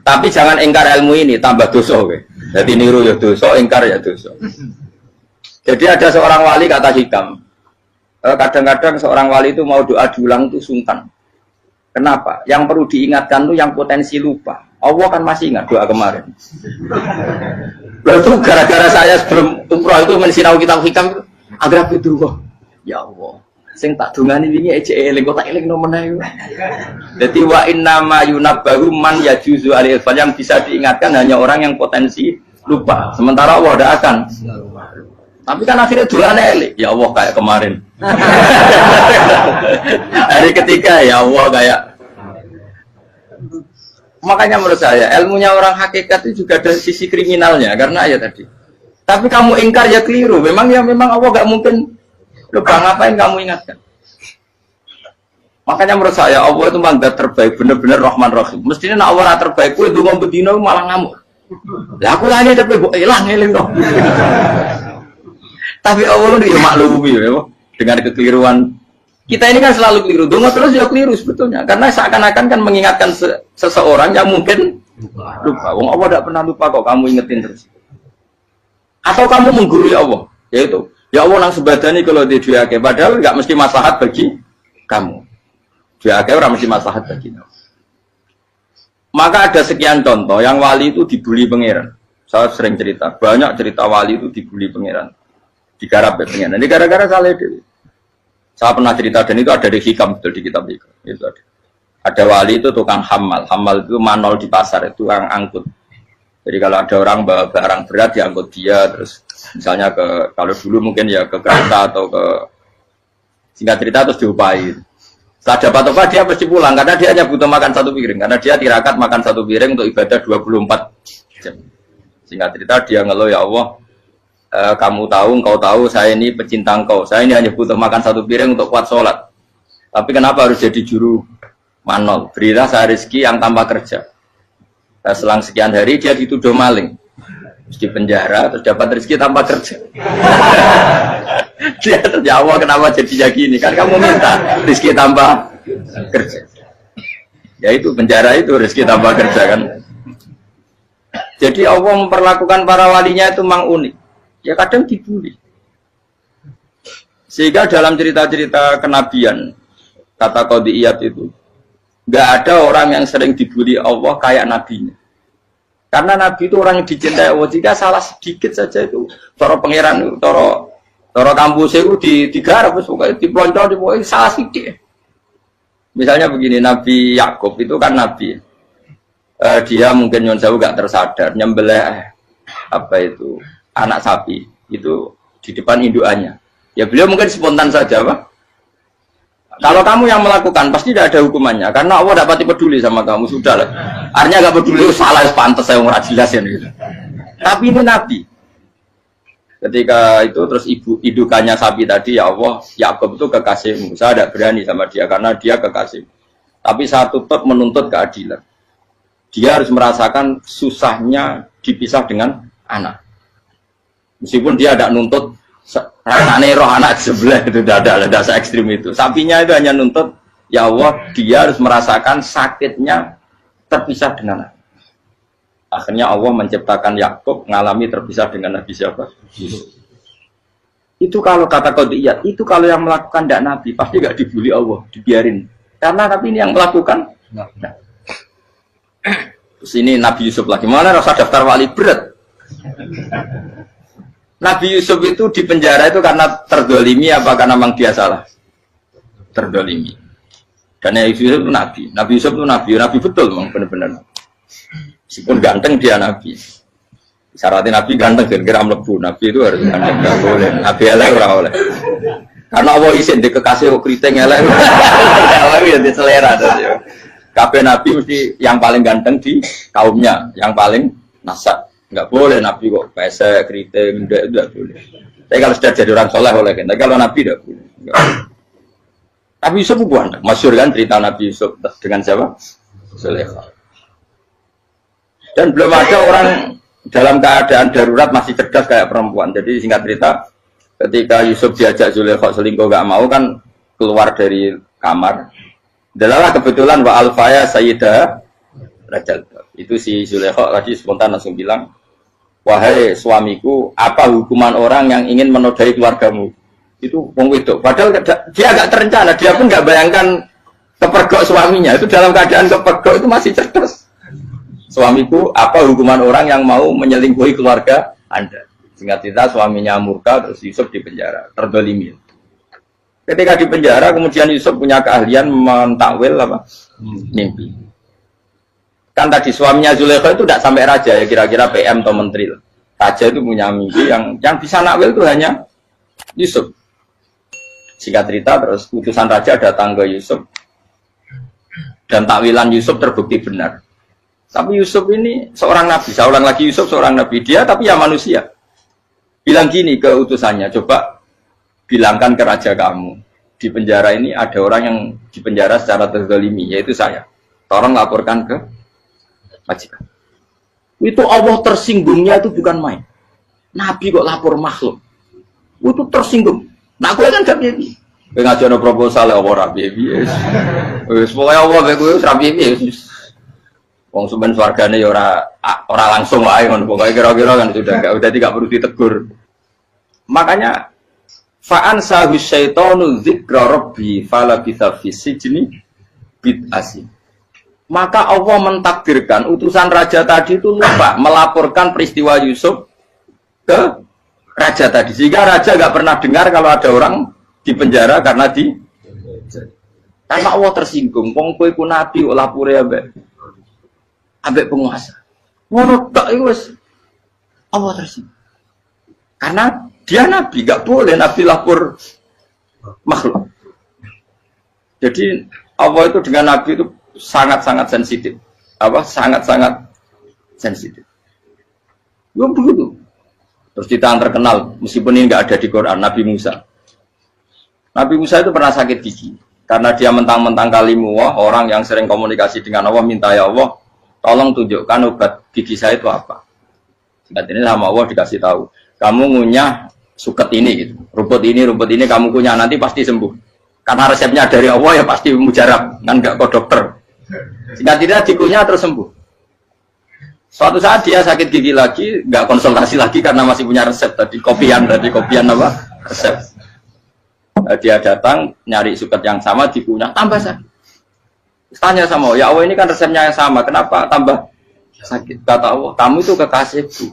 Tapi jangan ingkar ilmu ini tambah dosa kowe. Jadi niru ya dosa, ingkar ya dosa. Jadi ada seorang wali kata hikam. Kadang-kadang seorang wali itu mau doa diulang itu sungkan. Kenapa? Yang perlu diingatkan itu yang potensi lupa. Allah kan masih ingat doa kemarin. Lalu gara-gara saya sebelum umroh itu mensinau kitab hikam agar itu ya Allah. Sing tak dungani wingi eling kok tak eling nomen ae. Dadi wa inna ma yunabbahu man yajuzu alil yang bisa diingatkan hanya orang yang potensi lupa. Sementara Allah tidak akan. Tapi kan akhirnya doanya elik. Ya Allah kayak kemarin. Hari ketiga ya Allah kayak. Makanya menurut saya ilmunya orang hakikat itu juga ada sisi kriminalnya karena ya tadi. Tapi kamu ingkar ya keliru. Memang Allah gak mungkin Lu bang ngapain kamu ingatkan? Makanya menurut saya Allah itu mandat terbaik, bener-bener Rahman Rahim. Mestinya nak Allah terbaik, gue dulu bedino malah ngamuk. Lah aku lagi tapi hilang ngeling dong. Tapi Allah itu ya maklumi ya, dengan kekeliruan. Kita ini kan selalu keliru, dongo terus ya keliru sebetulnya. Karena seakan-akan kan mengingatkan seseorang yang mungkin lupa. Wong Allah tidak pernah lupa kok, kamu ingetin terus. Atau kamu menggurui Allah, yaitu ya Allah nang sebadani kalau di duake, padahal nggak mesti maslahat bagi kamu. Duake orang mesti maslahat bagi kamu. Maka ada sekian contoh yang wali itu dibully pangeran. Saya sering cerita, banyak cerita wali itu dibully pangeran, digarap pangeran. Ini gara-gara salah dewi. Saya pernah cerita dan itu ada di hikam betul di kitab itu ada. Ada wali itu tukang hamal itu manol di pasar itu tukang angkut. Jadi kalau ada orang bawa barang berat diangkut dia, terus misalnya kalau dulu mungkin ya ke kereta atau ke singkat cerita terus diupahi. Setelah dapat apa dia pasti pulang karena dia hanya butuh makan satu piring karena dia tirakat makan satu piring untuk ibadah 24 jam. Singkat cerita dia ngeluh ya Allah. Kamu tahu, engkau tahu, saya ini pecinta engkau. Saya ini hanya butuh makan satu piring untuk kuat sholat. Tapi kenapa harus jadi juru manol? Berilah saya rezeki yang tanpa kerja. Selang sekian hari dia dituduh maling, terus di penjara, terus dapat rezeki tanpa kerja. Dia terjawab kenapa jadinya gini? Kan kamu minta rezeki tanpa kerja. Ya itu penjara itu rezeki tanpa kerja kan. Jadi Allah memperlakukan para walinya itu memang unik. Ya kadang dibully. Sehingga dalam cerita-cerita kenabian, kata Qadiyat itu, nggak ada orang yang sering dibully Allah kayak nabinya. Karena nabi itu orang yang dicintai Allah. Jika salah sedikit saja itu, toro pangeran, toro kampus itu digarap, pokoknya dipelonco, salah sedikit. Misalnya begini, Nabi Yakub itu kan nabi. Dia mungkin nyon jauh nggak tersadar, nyembelih anak sapi itu di depan indukannya. Ya beliau mungkin spontan saja, Pak. Kalau kamu yang melakukan pasti tidak ada hukumannya karena Allah tidak pati peduli sama kamu, sudah lah. Artinya nggak peduli, salah pantas saya nggak jelas ya gitu. Tapi ini Nabi. Ketika itu terus indukannya sapi tadi, ya Allah, Yakub itu kekasihmu. Saya tidak berani sama dia karena dia kekasih. Tapi saya tetap menuntut keadilan. Dia harus merasakan susahnya dipisah dengan anak. Meskipun dia tidak nuntut rasanya roh anak sebelah itu tidak ada se ekstrim itu. Sapinya itu hanya nuntut ya Allah dia harus merasakan sakitnya terpisah dengan anak. Akhirnya Allah menciptakan Yakub mengalami terpisah dengan Nabi siapa? Itu kalau kata Qadiyat, itu kalau yang melakukan tidak Nabi pasti nggak dibully Allah, dibiarin. Karena tapi ini yang melakukan. Nah. Terus ini Nabi Yusuf lagi mana rasa daftar wali berat. Nabi Yusuf itu di penjara itu karena terdolimi apa karena memang dia salah? Terdolimi. Karena Yusuf itu Nabi. Nabi Yusuf itu Nabi betul memang benar-benar. Meskipun ganteng dia Nabi. Syaratnya Nabi ganteng kira-kira mlebu. Nabi itu harus ganteng, nggak boleh. Nabi elek ora oleh. Karena Allah izin di kekasih keriting elek. Allah ya di selera tuh. Kabeh Nabi mesti yang paling ganteng di kaumnya, yang paling nasab. Enggak boleh Nabi kok pesek, keriting, enggak boleh. Tapi kalau sudah jadi orang soleh boleh kan. Tapi kalau Nabi enggak boleh. Nabi Yusuf bukan. Masyhur kan cerita Nabi Yusuf dengan siapa? Zulaikha. Dan belum ada orang dalam keadaan darurat masih cerdas kayak perempuan. Jadi singkat cerita, ketika Yusuf diajak Zulaikha selingkuh enggak mau kan keluar dari kamar. Dalalah kebetulan wa alfaya sayyidah Rajal. Itu si Zulaikha tadi spontan langsung bilang, wahai suamiku, apa hukuman orang yang ingin menodai keluargamu? Itu wong wedok. Padahal dia agak terencana, dia pun nggak bayangkan kepergok suaminya. Itu dalam keadaan kepergok itu masih cerdas. Suamiku, apa hukuman orang yang mau menyelingkuhi keluarga Anda? Singkat cerita suaminya murka, terus Yusuf di penjara, terdolimi. Ketika di penjara, kemudian Yusuf punya keahlian mentakwil mimpi. Kan tadi suaminya Zulaikha itu tidak sampai raja ya, kira-kira PM atau menteri. Raja itu punya mimpi yang bisa nakwil itu hanya Yusuf. Singkat cerita terus utusan raja datang ke Yusuf dan takwilan Yusuf terbukti benar. Tapi Yusuf ini seorang nabi, saya ulang lagi Yusuf seorang nabi dia tapi ya manusia. Bilang gini ke utusannya, coba bilangkan ke raja kamu, di penjara ini ada orang yang di penjara secara terzalimi, yaitu saya. Tolong laporkan ke majikan. Itu Allah tersinggungnya itu bukan main. Nabi kok lapor makhluk. Itu tersinggung. Nah, aku kan gak piye. Kowe ngajono proposal apa ora piye. Wis pokoke Allah kowe wis ra piye. Wong sampean swargane ya ora langsung wae ngono. Pokoke kira-kira kan sudah enggak perlu ditegur. Makanya fa'an sahu syaitanu dzikra rabbi fala bisa fisijni bid'asi. Maka Allah mentakdirkan utusan raja tadi itu lupa melaporkan peristiwa Yusuf ke raja tadi, sehingga raja nggak pernah dengar kalau ada orang di penjara karena Allah tersinggung. Wong kowe ku nabi kok lapore ambek penguasa. Ngono tok iku wis Allah tersinggung. Karena dia nabi, nggak boleh nabi lapor makhluk. Jadi Allah itu dengan nabi itu sangat-sangat sensitif. Sangat-sangat sensitif. Belum begitu. Terus kita yang terkenal, meskipun ini nggak ada di Quran, Nabi Musa. Nabi Musa itu pernah sakit gigi. Karena dia mentang-mentang kalimullah, orang yang sering komunikasi dengan Allah, minta ya Allah, tolong tunjukkan obat gigi saya itu apa. Singkat ini sama Allah dikasih tahu. Kamu ngunyah suket ini, gitu. Rumput ini kamu kunyah, nanti pasti sembuh. Karena resepnya dari Allah ya pasti mujarab, kan nggak kok dokter. Singkat tidak dikunyah terus sembuh. Suatu saat dia sakit gigi lagi, nggak konsultasi lagi karena masih punya resep tadi kopian apa resep. Dia datang nyari suket yang sama dikunyah tambah sakit. Tanya sama Allah, ya Allah ini kan resepnya yang sama, kenapa tambah sakit? Kata Allah, kamu itu kekasihku.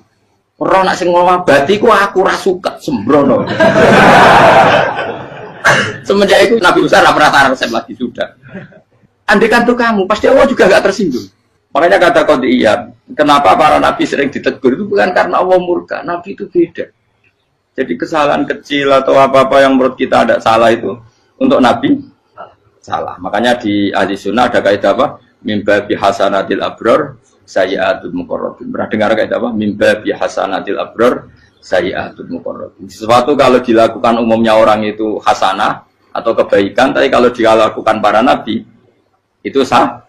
Orang nak sing ngobatiku aku ra suket sembrono. Semenjak itu Nabi Musa pernah resep lagi sudah. Andaikan tuh kamu, pasti Allah juga nggak tersinggung. Makanya kata Qadiyat, kenapa para nabi sering ditegur itu bukan karena Allah murka, nabi itu beda. Jadi kesalahan kecil atau apa-apa yang menurut kita ada salah itu untuk nabi salah. Makanya di ahli sunnah ada kaidah apa? Mimba bihasanatil abror sayyi'atul muqarrabin. Pernah dengar kaidah apa? Mimba bihasanatil abror sayyi'atul muqarrabin. Sesuatu kalau dilakukan umumnya orang itu hasanah atau kebaikan, tapi kalau dilakukan para nabi itu salah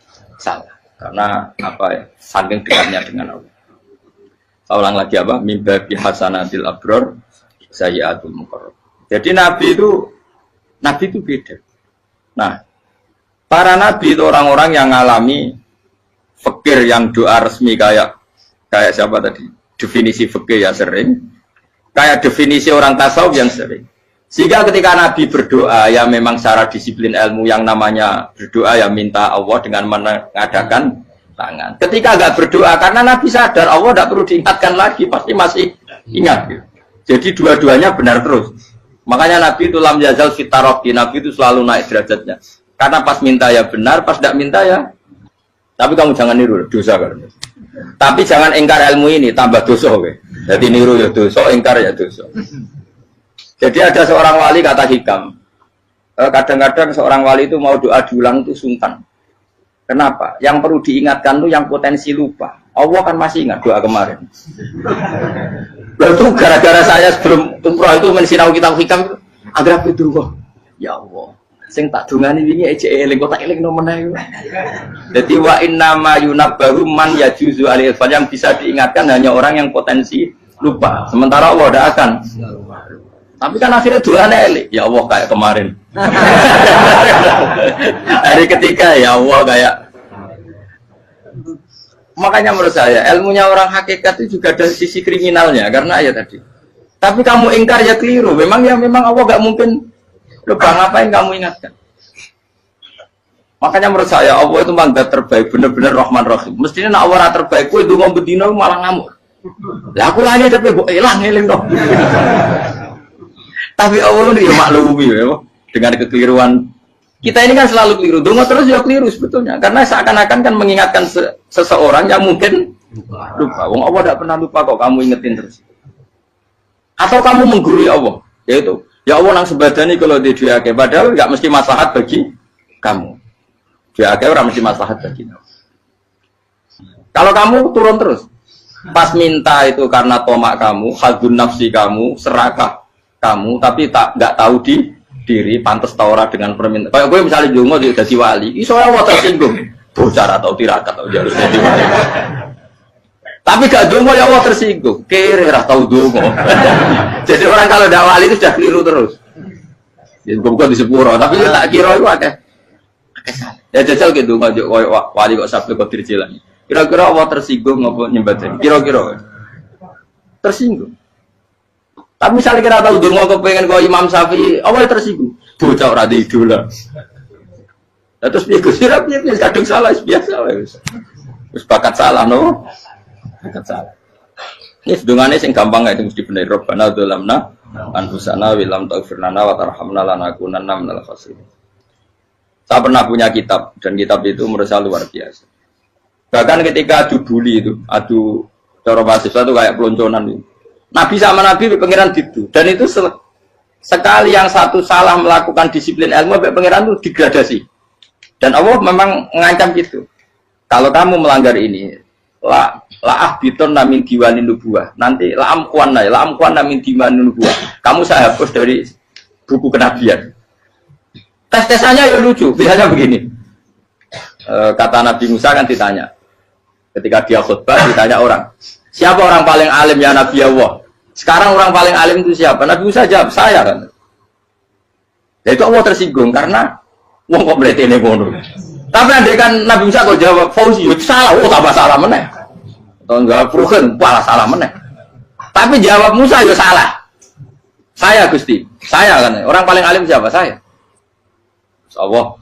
karena apa ya, saking dekatnya dengan Allah. Saya ulang lagi apa, mimba bihasanatil abror sayyi'atul muqarrab. Jadi nabi itu beda. Nah, para nabi itu orang-orang yang mengalami fikir yang doa resmi kayak siapa tadi, definisi fikir ya sering, kayak definisi orang tasawuf yang sering. Sehingga ketika Nabi berdoa, ya memang secara disiplin ilmu yang namanya berdoa ya minta Allah dengan mengadakan tangan. Ketika enggak berdoa, karena Nabi sadar Allah tidak perlu diingatkan lagi, pasti masih ingat. Gitu. Jadi dua-duanya benar terus. Makanya Nabi itu lam yazal fitaroki, Nabi itu selalu naik derajatnya. Karena pas minta ya benar, pas tidak minta ya. Tapi kamu jangan niru, dosa kan. Tapi jangan ingkar ilmu ini, tambah dosa. Okay? Jadi niru ya dosa, ingkar ya dosa. Jadi ada seorang wali kata hikam, kadang-kadang seorang wali itu mau doa diulang itu sungkan. Kenapa? Yang perlu diingatkan itu yang potensi lupa. Allah kan masih ingat doa kemarin. Itu gara-gara saya sebelum umroh itu mensinau kitab hikam itu agar itu ya Allah. Sing tak dungani wingi ejek eling kok tak eling no meneh. Dadi wa inna ma yunabbahu man yajuzu alil yang bisa diingatkan hanya orang yang potensi lupa. Sementara Allah tidak akan. Tapi kan akhirnya doanya elik. Ya Allah kayak kemarin. Hari ketiga ya Allah kayak. Makanya menurut saya ilmunya orang hakikat itu juga ada sisi kriminalnya karena ya tadi. Tapi kamu ingkar ya keliru. Memang Allah gak mungkin lupa, ngapain kamu ingatkan. Makanya menurut saya Allah itu mandat terbaik, benar-benar Rahman Rahim. Mestinya nak Allah terbaik, itu ngomong bedino malah ngamuk. Lah aku lagi tapi gue hilang ngeling dong. Tapi Allah itu ya maklumi ya, dengan kekeliruan. Kita ini kan selalu keliru, dongo terus ya keliru sebetulnya. Karena seakan-akan kan mengingatkan seseorang yang mungkin lupa. Wong Allah tidak pernah lupa kok, kamu ingetin terus. Atau kamu menggurui Allah, yaitu ya Allah nang sebadani kalau di diake, padahal nggak mesti maslahat bagi kamu. Diake orang mesti maslahat bagi kamu. Kalau kamu turun terus, pas minta itu karena tomak kamu, hadun nafsi kamu, serakah kamu tapi nggak tahu diri pantas tahu dengan permintaan. Kayak gue misalnya dungo jadi wali, iso Allah tersinggung. Bocah atau tirakat atau harus jadi wali. Tapi gak dungo ya Allah tersinggung. Kere ra tahu dungo. Jadi orang kalau tidak wali itu sudah keliru terus. Ya bukan di sepuro, tapi tak kira itu akeh. Ya jajal gitu ngajak wali kok sampai kok dirjelan. Kira-kira Allah tersinggung ngopo nyembah. Kira-kira tersinggung. Tapi misalnya kita tahu dungo kepengen kau Imam Syafi'i, Allah tersinggung. Bocah ora di idola. Terus dia kusirap dia kadung salah biasa wes. Wis bakat salah no. Bakat salah. Ini sedungane sing gampang itu mesti bener. Rabbana dzalamna anfusana wa lam taghfir lana wa tarhamna lanakunanna minal khasirin. Saya pernah punya kitab dan kitab itu menurut saya luar biasa. Bahkan ketika adu bully itu, adu cara mahasiswa itu kayak pelonconan itu. Nabi sama Nabi pengiran gitu. Dan itu sekali yang satu salah melakukan disiplin ilmu, pengiran itu degradasi. Dan Allah memang mengancam gitu. Kalau kamu melanggar ini, la ahbitun namin diwani nubuah. Nanti la amkuan namin diwani nubuah. Kamu saya hapus dari buku kenabian. Tes-tesannya ya lucu. Biasanya begini. Kata Nabi Musa kan ditanya. Ketika dia khutbah ditanya orang. Siapa orang paling alim ya Nabi Allah? Sekarang orang paling alim itu siapa? Nabi Musa jawab, saya kan. Ya itu Allah tersinggung karena wong kok berarti ini ngono. Tapi andai kan Nabi Musa kok jawab Fauzi, itu salah, tambah salah meneh. Atau enggak Pruhen, malah salah meneh. Tapi jawab Musa ya salah. Saya Gusti, saya kan. Orang paling alim siapa? Saya. Allah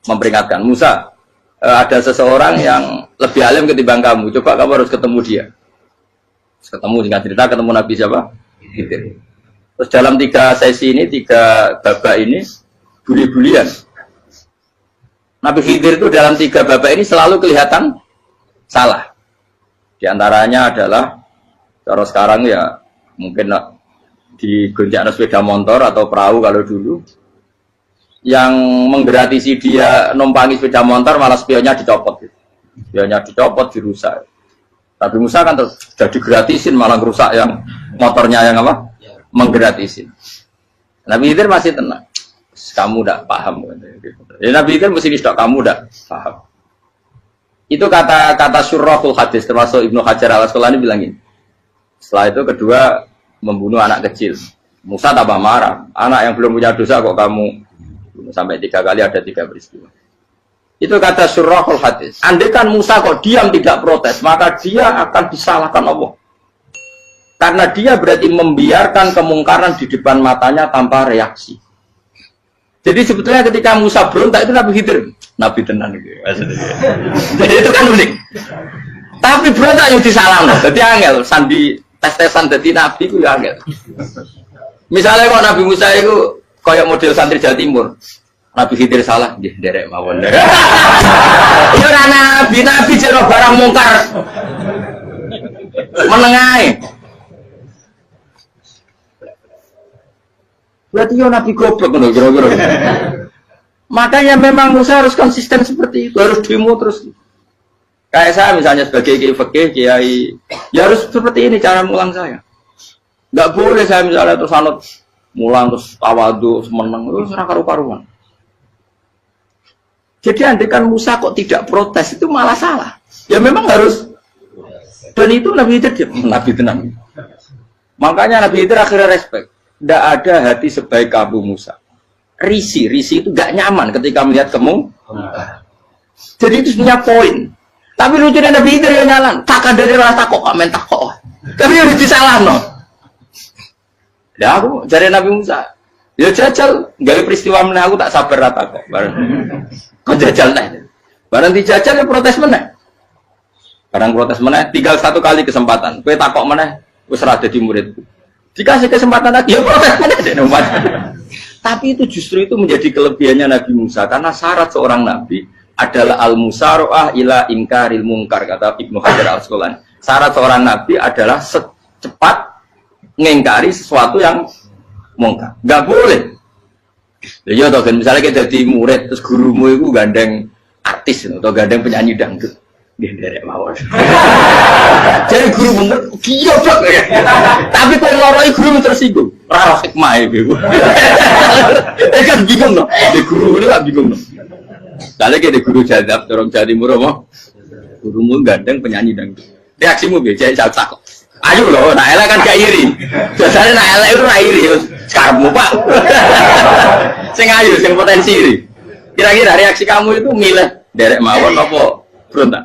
memperingatkan Musa, ada seseorang yang lebih alim ketimbang kamu. Coba kamu harus ketemu dia. Ketemu dengan cerita ketemu Nabi siapa? Khidir. Terus dalam 3 sesi ini, 3 babak ini buli-bulian. Nabi Khidir itu dalam 3 babak ini selalu kelihatan salah. Di antaranya adalah cara sekarang ya mungkin di gonjak sepeda motor atau perahu kalau dulu yang menggratisi dia numpangi sepeda motor malah spionnya dicopot. Spionnya dicopot, dirusak. Nabi Musa kan sudah digratisin malah rusak yang motornya yang apa? Menggratisin. Nabi Khidir masih tenang. Kamu tidak paham. Ya, Nabi Khidir mesti tidak kamu tidak paham. Itu kata Syurrahul Hadis termasuk Ibnu Hajar Al-Asqalani bilangin. Setelah itu kedua membunuh anak kecil. Musa tambah marah. Anak yang belum punya dosa kok kamu bunuh. Sampai 3 kali ada 3 peristiwa. Itu kata Syurrahul Hadis. Andai kan Musa kok diam tidak protes, maka dia akan disalahkan Allah. Karena dia berarti membiarkan kemungkaran di depan matanya tanpa reaksi. Jadi sebetulnya ketika Musa berontak itu Nabi Khidir, Nabi tenan gitu. Jadi itu kan unik. Tapi berontak yang disalahkan. Jadi angel, sandi tes-tesan jadi Nabi itu ya angel. Misalnya kok Nabi Musa itu kayak model santri Jawa Timur. Nabi Khidir salah, nggih derek mawon. Iya ora nabi jero barang mungkar. Menengae. Berarti yo nabi goblok ngono kira-kira. Makanya memang Musa harus konsisten seperti itu, harus demo terus. Kayak saya misalnya sebagai kiai fikih, kiai ya harus seperti ini cara mulang saya. Enggak boleh saya misalnya terus anut mulang terus tawadhu semeneng terus ora karu-karuan. Jadi andai kan Musa kok tidak protes itu malah salah. Ya memang harus. Dan itu Nabi Khidir Nabi tenang. Makanya Nabi Khidir akhirnya respect. Tidak ada hati sebaik Abu Musa. Risi itu gak nyaman ketika melihat kamu. Jadi itu punya poin. Tapi lucunya Nabi Khidir yang nyalan. Tak dari rasa kok komen tak kok. Tapi harus disalah no. Ya aku cari Nabi Musa. Ya jajal, gak peristiwa meneh aku tak sabar rata kok. Kok jajal nih? Barang dijajal ya protes meneh. Barang protes meneh, tinggal 1 kali kesempatan. Kowe takok meneh, wis ora dadi muridku. Dikasih kesempatan lagi, ya protes meneh dek umat. Tapi itu justru itu menjadi kelebihannya Nabi Musa karena syarat seorang nabi adalah al-musara'ah ila inkaril munkar kata Ibnu Hajar Al-Asqalani. Syarat seorang nabi adalah secepat mengingkari sesuatu yang mungkar. Enggak boleh. Ya toh kan misalnya kita jadi murid terus gurumu itu gandeng artis atau gandeng penyanyi dangdut. Dia derek mawon. Jadi guru bener, goblok ya. Tapi kok loroi guru tersinggung. Ora hikmah iku. Kan bingung loh. Di guru itu kan bingung loh. Lalu kayak di guru jadab, dorong jadi murah mau. Gurumu gandeng penyanyi dangdut. Reaksimu beda, saya takut. Ayo loh, Naela kan gak iri. Biasanya Naela itu gak iri. Sekarang pak. Sing ayu, sing potensi iri. Kira-kira reaksi kamu itu milih derek mawon apa berontak?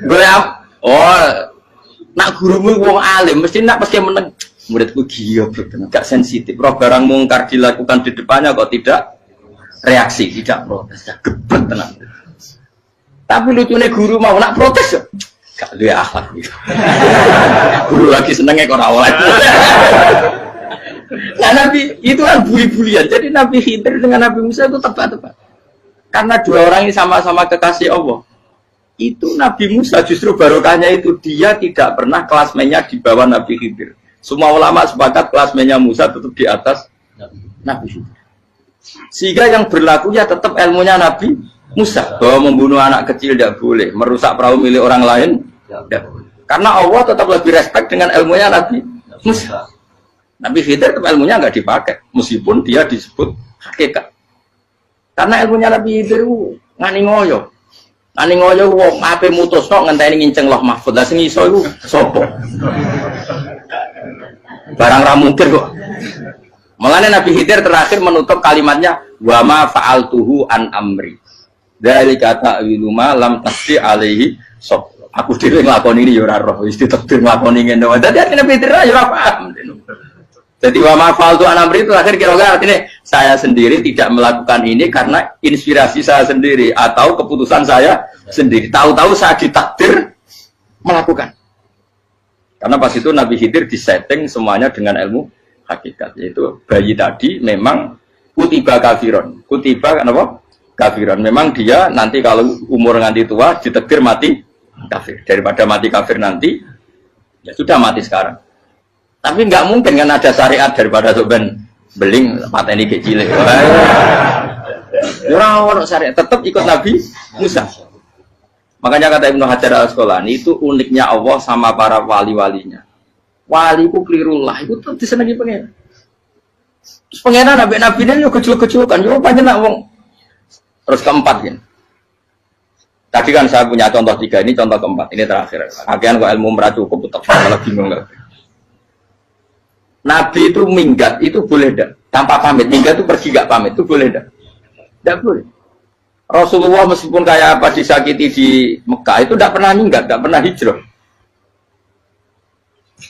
Gue nak gurumu wong alim, mesti nak pasti meneng. Muridku gila, gak sensitif. Roh barang mungkar dilakukan di depannya kok tidak reaksi, tidak protes, gebet tenang. Tapi lucunya guru mau nak protes, gak ada akhlak gitu. Guru lagi senengnya kok rawat. Nah Nabi itu kan buli-bulian. Jadi Nabi Khidir dengan Nabi Musa itu tepat-tepat. Karena dua orang ini sama-sama kekasih Allah. Itu Nabi Musa justru barokahnya itu dia tidak pernah kelasmennya di bawah Nabi Khidir. Semua ulama sepakat kelasmennya Musa tetap di atas Nabi Khidir. Sehingga yang berlaku ya tetap ilmunya Nabi Musa bahwa membunuh anak kecil tidak boleh, merusak perahu milik orang lain tidak boleh. Karena Allah tetap lebih respect dengan ilmunya Nabi Musa. Nabi Khidir tetap ilmunya nggak dipakai, meskipun dia disebut hakikat. Karena ilmunya Nabi Khidir ngani ngoyo. Ngani ngoyo wong ape mutusno ngenteni nginceng loh mahfud. Lah sing iso iku sapa? Barang ra mungkin kok. Makanya Nabi Khidir terakhir menutup kalimatnya wa ma fa'altuhu an amri. Dari kata wiluma lam tasdi alaihi sob. Aku dhewe nglakoni ini ya ora roh, wis ditakdir nglakoni ngene wae. Dadi Nabi Khidir ya ora paham. Jadi wa ma fa'altu an amri itu akhir kira-kira artinya saya sendiri tidak melakukan ini karena inspirasi saya sendiri atau keputusan saya sendiri. Tahu-tahu saya ditakdir melakukan. Karena pas itu Nabi Khidir disetting semuanya dengan ilmu hakikat. Yaitu bayi tadi memang kutiba kafiron. Kutiba kenapa? Kafiron. Memang dia nanti kalau umur nganti tua ditakdir mati kafir. Daripada mati kafir nanti, ya sudah mati sekarang. Tapi nggak mungkin kan ada syariat daripada soben beling pateni kecil. Orang syariat tetap ikut Nabi Musa. Makanya kata Ibnu Hajar Al-Asqalani itu uniknya Allah sama para wali-walinya. Wali ku klirullah itu tetap disenangi pengen. Terus pengenan nabi-nabi ini kecil-kecil kan, yo panjang wong. Terus keempat kan. Tadi kan saya punya contoh 3, ini contoh keempat, ini terakhir. Akhirnya kok ilmu merah cukup, tetap malah bingung nggak? Nabi itu minggat itu boleh enggak? Tanpa pamit, minggat itu pergi enggak pamit itu boleh enggak? Enggak boleh. Rasulullah meskipun kayak apa disakiti di Mekah itu enggak pernah minggat, enggak pernah hijrah.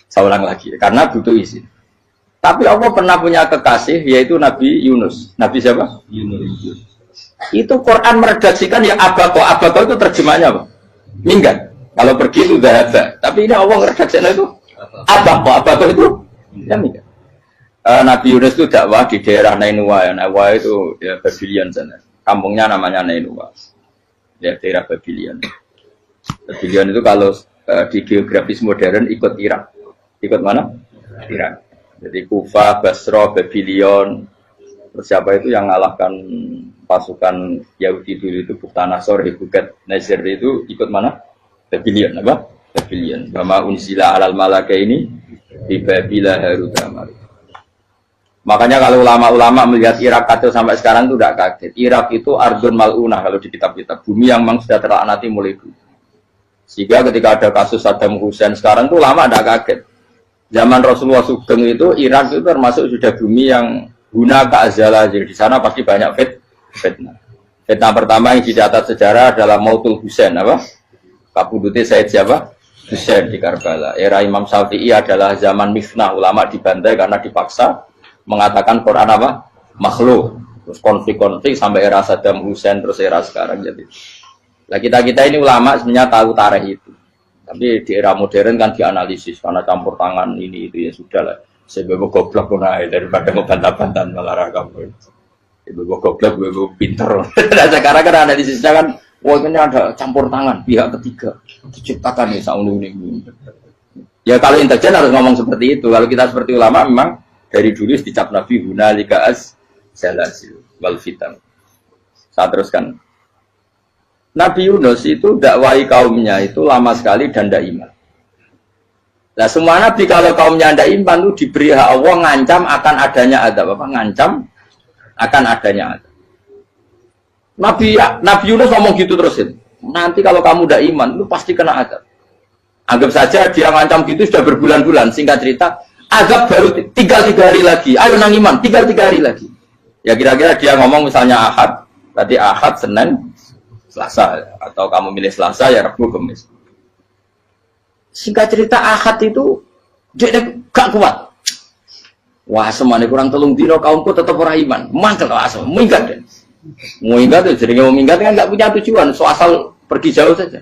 Saya ulang lagi, karena butuh izin. Tapi Allah pernah punya kekasih yaitu Nabi Yunus. Nabi siapa? Yunus. Itu Quran meredaksikan ya abako itu terjemahnya apa? Minggat. Kalau pergi itu udah ada. Tapi ini Allah meredaksikan itu abako itu ya minggat. Nabi Yunus itu dakwah di daerah Nainua. Nainua itu ya Babylon sana. Kampungnya namanya Nainua. Ya daerah Babylon. Babylon itu kalau di geografis modern ikut Irak. Ikut mana? Irak. Jadi Kufah, Basra, Babylon. Terus siapa itu yang mengalahkan pasukan Yahudi dulu itu Buktanasor, Hebukat, Nazir itu ikut mana? Babylon, apa? Babylon. Bama unsila alal malaka ini di Babila Harutama. Makanya kalau ulama-ulama melihat Irak kacau sampai sekarang itu tidak kaget. Irak itu ardun mal'unah kalau di kitab-kitab. Bumi yang memang sudah terlaknati mulai dulu. Sehingga ketika ada kasus Saddam Hussein sekarang itu ulama tidak kaget. Zaman Rasulullah Sugeng itu Irak itu termasuk sudah bumi yang guna keazalah. Jadi di sana pasti banyak fitnah. Fitnah pertama yang dicatat sejarah adalah Mautul Husain, apa? Kabudutnya Said siapa? Husain di Karbala. Era Imam Syafi'i adalah zaman mifnah, ulama dibantai karena dipaksa mengatakan Quran apa? Makhluk. Terus konflik-konflik sampai era Saddam Hussein terus era sekarang jadi. Nah kita ini ulama sebenarnya tahu tarikh itu. Tapi di era modern kan dianalisis karena campur tangan ini itu ya sudah lah. Sebab goblok pun daripada ngebantah-bantah malah kamu. Ibu goblok, ibu pinter. Nah sekarang kan analisisnya kan, wah ini ada campur tangan pihak ketiga diciptakan nih saunu ini. Ya kalau intelijen harus ngomong seperti itu. Kalau kita seperti ulama memang dari dulu dicap Nabi hunalika az zalazil wal fitan. Saya teruskan. Nabi Yunus itu dakwai kaumnya itu lama sekali dan tidak iman. Nah semua nabi kalau kaumnya tidak iman itu diberi hak Allah ngancam akan adanya azab. Apa? Ngancam akan adanya azab. Nabi Yunus ngomong gitu terusin. Nanti kalau kamu tidak iman itu pasti kena azab. Anggap saja dia ngancam gitu sudah berbulan-bulan. Singkat cerita, azab baru tinggal 3 hari lagi. Ayo nang iman, tinggal 3 hari lagi. Ya kira-kira dia ngomong misalnya Ahad, berarti Ahad, Senin, Selasa, atau kamu milih Selasa ya Rabu, Kamis. Singkat cerita Ahad itu dia gak kuat. Wah semuanya kurang telung dino kaumku tetap orang iman. Mangkel asal, minggat deh. Minggat tuh, jadi mau minggat kan gak punya tujuan, so asal pergi jauh saja.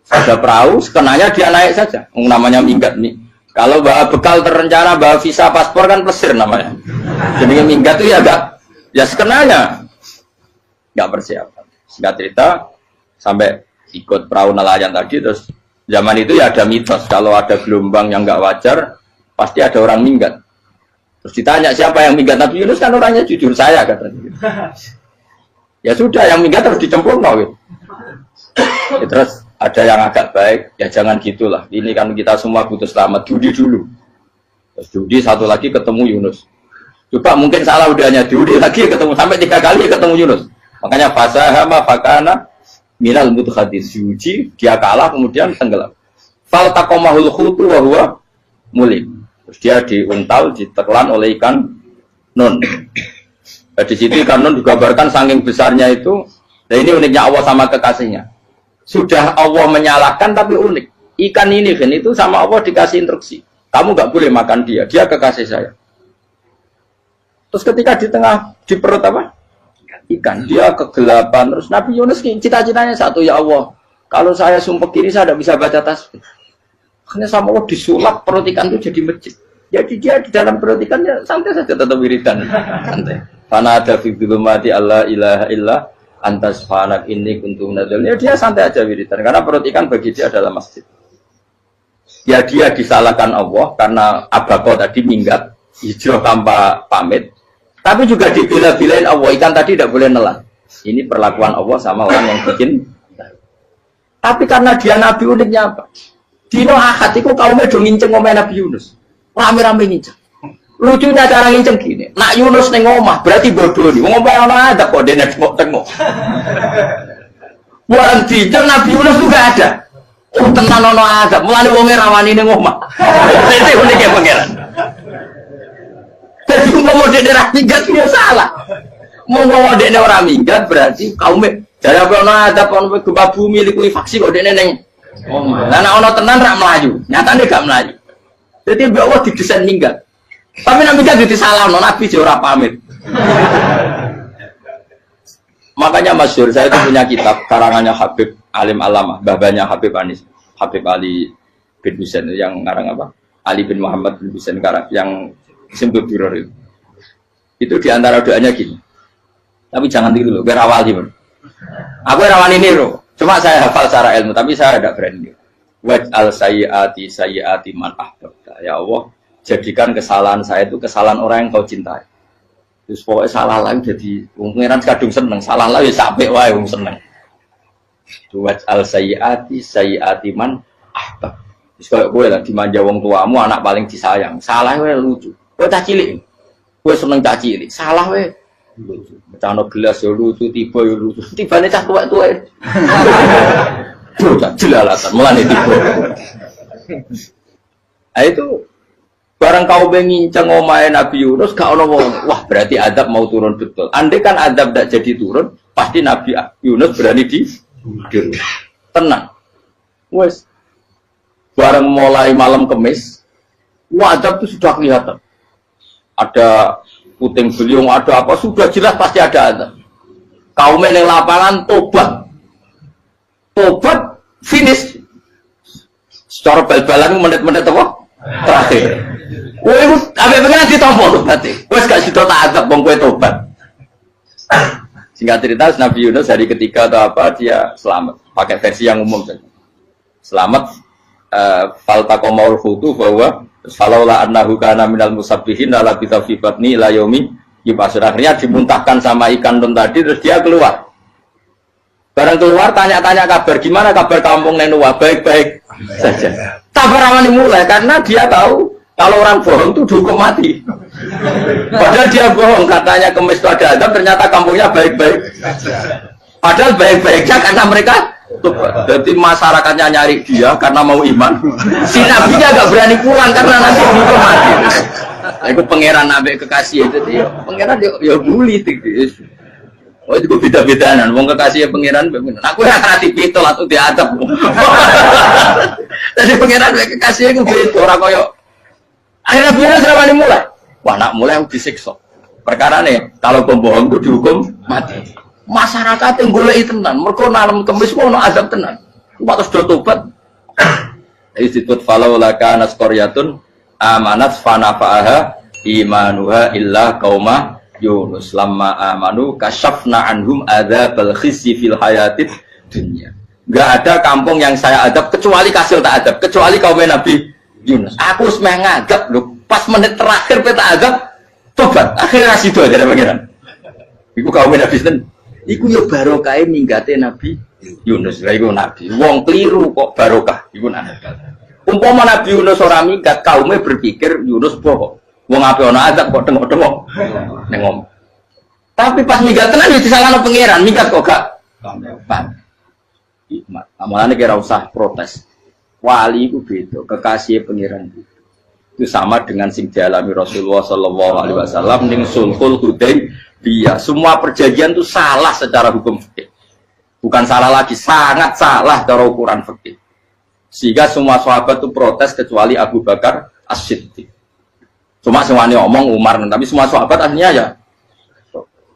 Ada perahu, sekenanya dia naik saja. Namanya minggat nih. Kalau bawa bekal terencana, bawa visa, paspor kan plesir namanya. Jadi minggat itu ya gak, ya sekenanya gak persiapan. Singkat cerita sampai ikut perahu nelayan tadi, terus zaman itu ya ada mitos kalau ada gelombang yang nggak wajar pasti ada orang minggat. Terus ditanya siapa yang minggat, Nabi Yunus kan orangnya jujur, saya katanya. Ya sudah yang minggat harus dicemplung gitu. Ya, terus ada yang agak baik, ya jangan gitulah. Ini kan kita semua butuh selamat, judi dulu. Terus judi satu lagi ketemu Yunus. Coba mungkin salah udahnya judi lagi ketemu sampai 3 kali ketemu Yunus. Makanya fasahama fakana minal mudhadis, suci dia kalah kemudian tenggelam. Fal taqamahul khutu wa huwa mulim. Terus dia diuntal, ditelan oleh ikan nun. Nah, di situ ikan nun digambarkan saking besarnya itu. Nah ini uniknya Allah sama kekasihnya. Sudah Allah menyalahkan tapi unik. Ikan ini kan itu sama Allah dikasih instruksi. Kamu nggak boleh makan dia. Dia kekasih saya. Terus ketika di tengah di perut apa? Ikan, dia kegelapan. Terus Nabi Yunus cita-citanya satu, ya Allah, kalau saya sumpah kiri saya tidak bisa baca tasbih. Akhirnya sama Allah disulap perut ikan itu jadi masjid. Jadi dia di dalam perut ikannya santai saja tetap wiridan. Santai. Fana ada fi dzulumati alla ilaha illa anta subhanak inni kuntu minadz dzalimin. Ya dia santai aja wiridan karena perut ikan bagi dia adalah masjid. Ya dia disalahkan Allah karena abako tadi minggat hijrah tanpa pamit. Tapi juga dibela-belain Allah, ikan tadi tidak boleh nelan. Ini perlakuan Allah sama orang yang bikin. Tapi karena dia Nabi uniknya apa? Dino Ahad itu kaumnya udah nginceng ngomong Nabi Yunus. Rame-rame nginceng. Lucunya cara nginceng gini. Nak Yunus neng omah, berarti bodoh nih. Ngomong orang ada kok, dia tengok-tengok. Bukan dinceng Nabi Yunus juga ada. Oh tenan ono ada, mulane wonge rawani neng omah. Itu uniknya pangeran. Jadi mau dia minggat dia salah. Mau dia orang minggat berarti kaum jadi apa ada pun gempa bumi likui faksi kok dia neng. Oh, nah ono tenan rak melayu. Nyatanya gak melayu. Jadi Allah didesain minggat. Tapi nabi kan jadi salah, nabi jora pamit. Makanya masyhur saya itu punya kitab karangannya Habib Alim Alamah, babanya Habib Anis, Habib Ali bin Husain yang ngarang apa? Ali bin Muhammad bin Husain karang yang simpul biror itu diantara doanya gini. Tapi jangan tiru loh, biar awal gimana. Aku rawan ini loh. Cuma saya hafal secara ilmu, tapi saya tidak berani. Waj'al sayyiati man ahbabta. Ya Allah, jadikan kesalahan saya itu kesalahan orang yang kau cintai. Terus pokoknya salah lagi jadi pengiran kadung seneng, salah lagi sampai wae wong seneng. Waj'al sayyiati man ahbab. Terus kalau gue lah dimanja wong tuamu, anak paling disayang. Salah wae lucu. Kowe cah cilik. Kowe seneng cah cilik. Salah wae lucu. Becano gelas ya lucu, tiba ya lucu. Tibane cah tuwek-tuwek. Bocah jelalatan mulane tiba. Nah itu barang kau menginceng omahe Nabi Yunus gak ono wong. Wah, berarti adab mau turun betul. Andai kan adab tidak jadi turun, pasti Nabi Yunus berani di tenang. Wes barang mulai malam Kamis, adab itu sudah kelihatan. Ada puting beliung, ada apa, sudah jelas pasti ada adab. Kaum yang lapangan tobat finish. Secara bal-balan menit-menit apa? Terakhir. Wah, itu apa pengen ditompo tuh berarti. Wes gak sido tak adab wong kowe tobat. Singkat cerita Nabi Yunus hari ketiga atau apa dia selamat. Pakai versi yang umum saja. Selamat fal taqamaul khutu bahwa falaula annahu kana minal musabbihin la bi fi batni la yaumi yubasir. Akhirnya dimuntahkan sama ikan nun tadi terus dia keluar. Barang keluar tanya-tanya kabar, gimana kabar kampung Nenua? Baik-baik saja. Kabar awalnya mulai karena dia tahu kalau orang bohong itu dihukum mati. Padahal dia bohong, katanya kemis itu ada azab, ternyata kampungnya baik-baik. Padahal baik-baiknya karena mereka jadi masyarakatnya nyari dia karena mau iman. Si nabinya gak berani pulang karena nanti dihukum mati. Itu pangeran nabi kekasih itu dia. Pangeran ya bully itu. Oh itu beda-bedaan. Wong kekasih pangeran. Aku yang hati pitol atau diadab. Jadi pangeran kekasih itu beda orang koyo. Akhirnya biar serabani mulai. Wah nak mulai aku disiksa. Perkara nih kalau pembohong itu dihukum mati. Masyarakat yang golek tenan, mergo nalem kemis ono azab tenan. Waktu sudah tobat. Institut falau laka nasqaryatun amanat fanafa'aha imanuha illa qauma Yunus lamma amanu kasyafna anhum adzabal khizyi fil hayatid dunya. Enggak ada kampung yang saya adab kecuali kasil tak adab, kecuali kaum Nabi Yunus. Aku semeh ngadab lho, pas menit terakhir peta adab tobat. Akhirnya sido aja pangeran. Iku kaum Nabi sinten? Iku yo barokah minggate Nabi Yunus. Lah iku nabi. Wong keliru kok barokah. Iku nabi. Umpama Nabi Yunus ora minggat, kaume berpikir Yunus bohong. Wong ape ana azab kok tengok-tengok ning ngomong. Tapi pas minggat tenan yo disalahno pangeran, minggat kok gak paham. Hikmat. Amalane kira usah protes. Wali iku beda, kekasih pangeran itu sama dengan sing dialami Rasulullah sallallahu alaihi wasallam ning Sulhul Hudaybiyah. Semua perjanjian itu salah secara hukum fikih. Bukan salah lagi, sangat salah cara ukuran fikih. Sehingga semua sahabat itu protes kecuali Abu Bakar As-Siddiq. Cuma semuanya omong Umar, tapi semua sahabat akhirnya ya.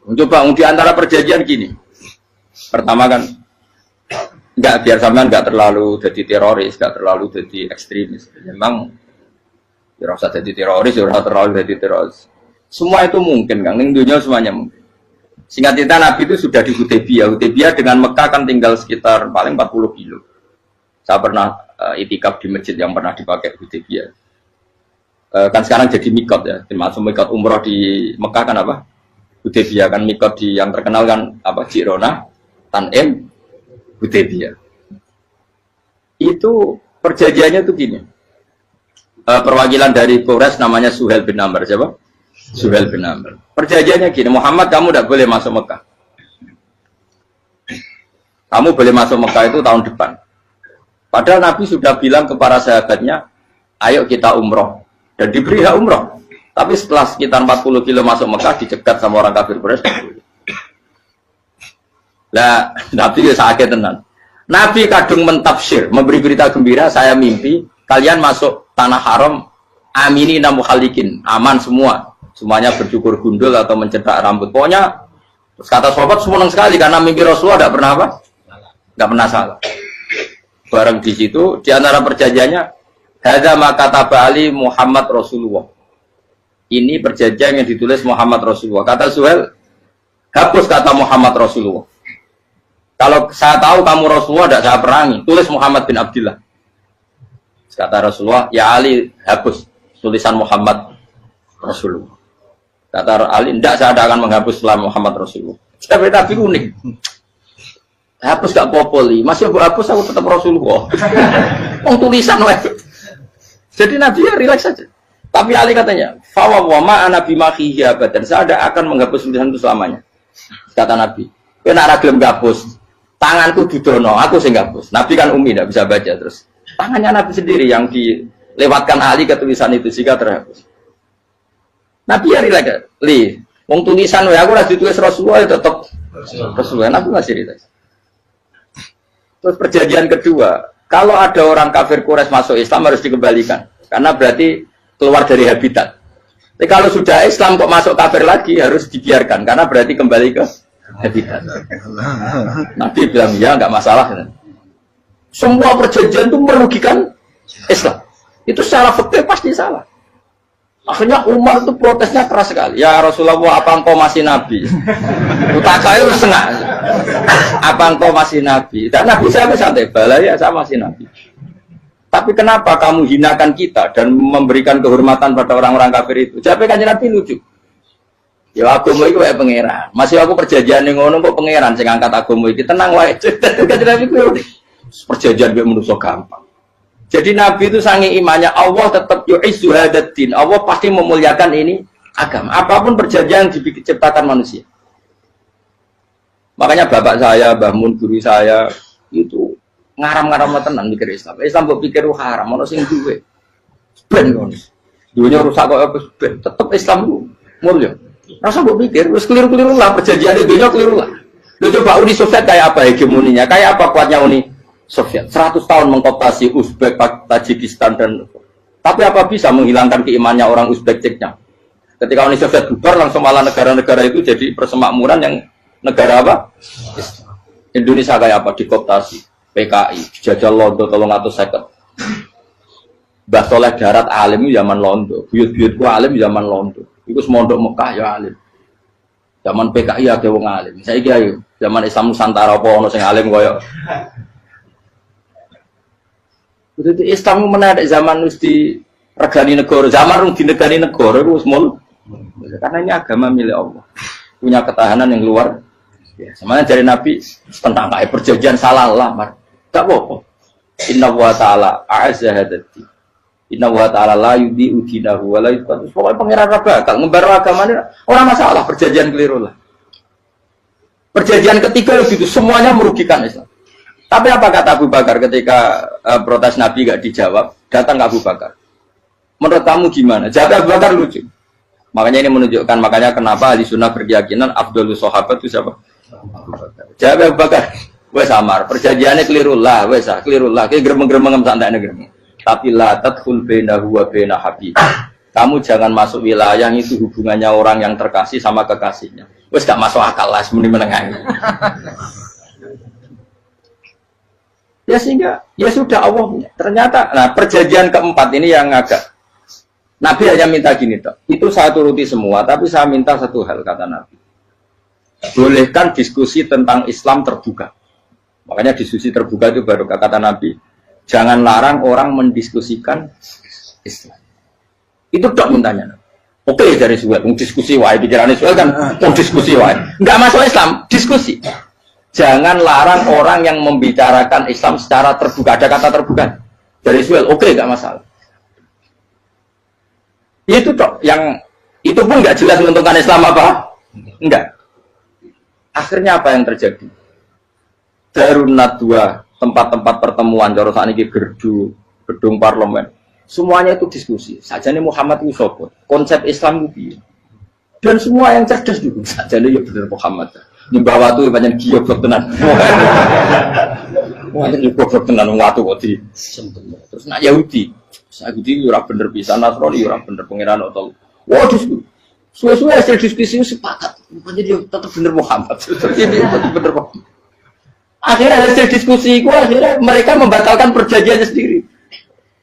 Coba di antara perjanjian gini. Pertama kan biar sampean enggak terlalu jadi teroris, enggak terlalu jadi ekstremis. Memang ya usah jadi teroris, ya terlalu jadi teroris. Semua itu mungkin, Kang. Ning dunia semuanya mungkin. Singkat cerita Nabi itu sudah di Hudaybiyah. Hudaybiyah dengan Mekah kan tinggal sekitar paling 40 kilo. Saya pernah itikaf di masjid yang pernah dipakai Hudaybiyah. Kan sekarang jadi mikot ya. Termasuk mikot umroh di Mekah kan apa? Hudaybiyah kan mikot di yang terkenal kan apa? Jirona, Tanim, Hudaybiyah. Itu perjanjiannya tuh gini. Perwakilan dari Quraisy namanya Suhail bin Amr, siapa? Suhail bin Amr. Perjanjiannya gini, Muhammad kamu tidak boleh masuk Mekah. Kamu boleh masuk Mekah itu tahun depan. Padahal Nabi sudah bilang kepada sahabatnya, ayo kita umroh. Dan diberi hak umroh. Tapi setelah sekitar 40 kilo masuk Mekah, dicegat sama orang kafir Quraisy. Lah, Nabi ya sakit tenan. Nabi kadung mentafsir, memberi berita gembira, saya mimpi kalian masuk tanah haram aminina mukhalikin, aman semua. Semuanya bercukur gundul atau mencetak rambut. Pokoknya terus kata sahabat senang sekali karena mimpi Rasulullah tidak pernah apa? Tidak pernah salah. Bareng di situ di antara perjanjiannya hadza ma kataba ali Muhammad Rasulullah. Ini perjanjian yang ditulis Muhammad Rasulullah. Kata Suhail, hapus kata Muhammad Rasulullah. Kalau saya tahu kamu Rasulullah tidak saya perangi, tulis Muhammad bin Abdullah. Kata Rasulullah, ya Ali hapus tulisan Muhammad Rasulullah. Kata Ali, tidak saya akan menghapus setelah Muhammad Rasulullah. Tapi unik. Hapus gak popoli, masih aku hapus aku tetap Rasulullah. Wong tulisan wae. Jadi Nabi ya rileks saja. Tapi Ali katanya, fa wa ma ana bimakhihi abadan. Saya tidak akan menghapus tulisan itu selamanya. Kata Nabi, kowe nek ora gelem hapus, tanganku didono, aku sing hapus. Nabi kan umi tidak bisa baca terus. Tangannya Nabi sendiri yang dilewatkan Ali ke tulisan itu sehingga terhapus. Nabi ya rileks. Wong tulisan wae aku ora ditulis Rasulullah ya tetap Rasulullah. Nabi masih rileks. Terus perjanjian kedua, kalau ada orang kafir Quraisy masuk Islam harus dikembalikan karena berarti keluar dari habitat. Tapi kalau sudah Islam kok masuk kafir lagi harus dibiarkan karena berarti kembali ke habitat. Nabi bilang ya nggak masalah. Semua perjanjian itu merugikan Islam. Itu secara fikih pasti salah. Akhirnya Umar itu protesnya keras sekali. Ya Rasulullah, apa engkau masih Nabi? Utaka itu setengah. Apa engkau masih Nabi? Dan Nabi saya santai, ya saya masih Nabi. Tapi kenapa kamu hinakan kita dan memberikan kehormatan pada orang-orang kafir itu? Jadi kan Nabi lucu. Ya agama iku wae pangeran. Masih aku perjanjian ning ngono kok pangeran sing ngangkat agama iki tenang wae. Kanjeng Nabi ku perjanjian mek manusa gampang. Jadi Nabi itu sange imannya Allah tetap yu'izzu hadaddin. Allah pasti memuliakan ini agama. Apapun perjanjian diciptakan manusia. Makanya bapak saya, Mbah Mun guru saya itu ngaram-ngaram tenan mikir Islam. Islam kok pikir haram, ono sing duwe. Ben ngono. Dunia rusak kok apa ben. Tetep Islam ku mulya. Rasa mbok pikir wis keliru-keliru lah perjanjian dunia keliru lah. Lu coba Uni Soviet kayak apa hegemoninya? Kayak apa kuatnya Uni Soviet? 100 tahun mengkooptasi Uzbek, Tajikistan dan tapi apa bisa menghilangkan keimannya orang Uzbek Ceknya? Ketika Uni Soviet bubar langsung malah negara-negara itu jadi persemakmuran yang negara apa? Indonesia kayak apa? Dikooptasi PKI, jajah Londo 350. Mbah Soleh Darat alim zaman Londo, buyut-buyutku alim zaman Londo. Iku semondok Mekah ya alim. Zaman PKI ada wong alim. Saiki ayo, zaman Islam Nusantara apa ono sing alim koyo. Jadi Islam menarik zaman wis di regani negara, zaman rung dinegani negara iku wis mul. Karena ini agama milik Allah. Punya ketahanan yang luar biasa. Semuanya dari Nabi tentang kayak perjanjian salah lah, tak apa-apa. Inna wa ta'ala a'azza hadati. Inna wa ta'ala la yudhi'u dinahu wa la yudhi'u. Pokoknya pangeran bakal ngembar agamanya orang masalah perjanjian keliru lah. Perjanjian ketiga itu semuanya merugikan Islam. Tapi apa kata Abu Bakar ketika protes Nabi gak dijawab, datang ke Abu Bakar. Menurut kamu gimana? Jawab Abu Bakar lucu. Makanya ini menunjukkan makanya kenapa ahli sunnah berkeyakinan Abdul Sahabat itu siapa? Abu Bakar. Jawab Abu Bakar. Wes samar, perjanjiannya keliru lah, wes keliru lah. Kayak gremeng-gremeng santai gremeng. Tapi la tadkhul bainahu wa baina habib. Kamu jangan masuk wilayah itu hubungannya orang yang terkasih sama kekasihnya. Wes gak masuk akal lah sebenarnya menengahi. Ya sehingga ya sudah Allah punya. Ternyata nah perjanjian keempat ini yang agak Nabi hanya minta gini toh. Itu saya turuti semua, tapi saya minta satu hal kata Nabi. Bolehkan diskusi tentang Islam terbuka. Makanya diskusi terbuka itu baru kata Nabi. Jangan larang orang mendiskusikan Islam. Itu dok mintanya. Oke dari Suhail, diskusi wae pikirannya Suhail kan mau diskusi wae. Enggak masuk Islam, diskusi. Jangan larang orang yang membicarakan Islam secara terbuka. Ada kata terbuka dari Suhail. Oke, enggak masalah. Itu dok yang itu pun enggak jelas menentukan Islam apa? Enggak. Akhirnya apa yang terjadi? Darunat dua tempat-tempat pertemuan cara sakniki gerdu, gedung parlemen. Semuanya itu diskusi. Sajane Muhammad itu sapa? Konsep Islam itu. Dan semua yang cerdas juga sajane ya bener Muhammad. Nyembah watu pancen giyoblok tenan. Wah, itu goblok tenan wong watu kok di. Terus nak Yahudi. Yahudi ora bener bisa, Nasrani ora bener pangeran atau. Wah, diskusi. Suwe-suwe hasil diskusi sepakat. Pancen dia tetap bener Muhammad. Ini tetap bener Muhammad. Akhirnya hasil diskusi itu akhirnya mereka membatalkan perjanjiannya sendiri.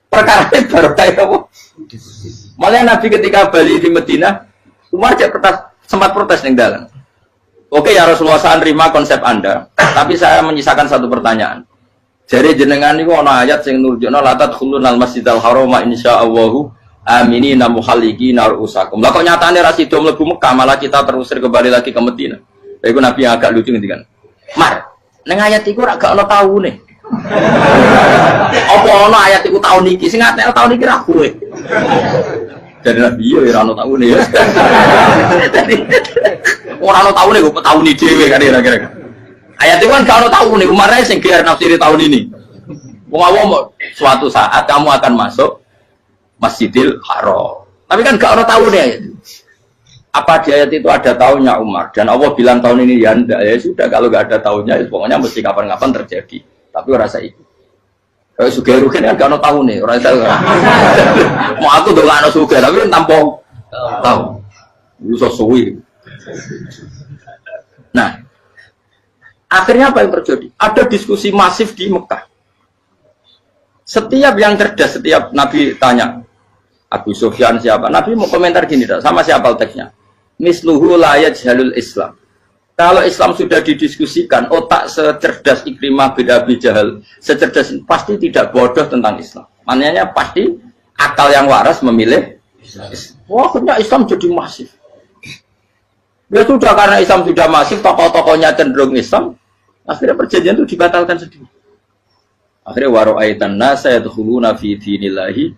Perkara itu baru kayak apa? Malah Nabi ketika balik di Medina, Umar sempat protes ning dalam. Oke ya Rasulullah, saya terima konsep Anda, tapi saya menyisakan satu pertanyaan. Jadi jenengan itu ana ayat sing nurjukna la tadkhulunal masjidal harama insyaallahu aminina muhalliqina ru'usakum. Lah kok nyatane ra sida mlebu Mekah, malah kita terusir kembali lagi ke Medina. Iku Nabi yang agak lucu ngendikan. Mar, ning ayat iku ora gak ana taune. Apa ana ayat iku taun iki? Sing ngatek taun iki ra kowe. Jadi Nabi yo ora ana taune ya. Ora ana taune kok tauni dhewe kan kira-kira. Ayat itu kan gak ana taune, Umar sing gear nafsiri tahun ini. Wong awam suatu saat kamu akan masuk Masjidil Haram. Tapi kan gak ana taune ayat itu. Apa di ayat itu ada tahunnya Umar dan Allah bilang tahun ini ya enggak, ya sudah kalau nggak ada tahunnya ya pokoknya mesti kapan-kapan terjadi tapi rasa itu kayak Sugero kan nggak ada tahun nih orang tahu mau aku tuh nggak ada Sugero tapi kan tampung tahu lu sesuai. Nah akhirnya apa yang terjadi, ada diskusi masif di Mekah. Setiap yang cerdas, setiap Nabi tanya Abu Sufyan siapa, Nabi mau komentar gini sama siapa teksnya. Misluhu la yajhalul Islam. Kalau Islam sudah didiskusikan, otak secerdas Ikrimah bin Abi Jahal, secerdas pasti tidak bodoh tentang Islam. Maknanya pasti akal yang waras memilih Islam. Wah, akhirnya Islam jadi masif. Ya sudah karena Islam sudah masif, tokoh-tokohnya cenderung Islam, akhirnya perjanjian itu dibatalkan sendiri. Akhirnya waro'aitan nasa yadkhuluna fi dinillahi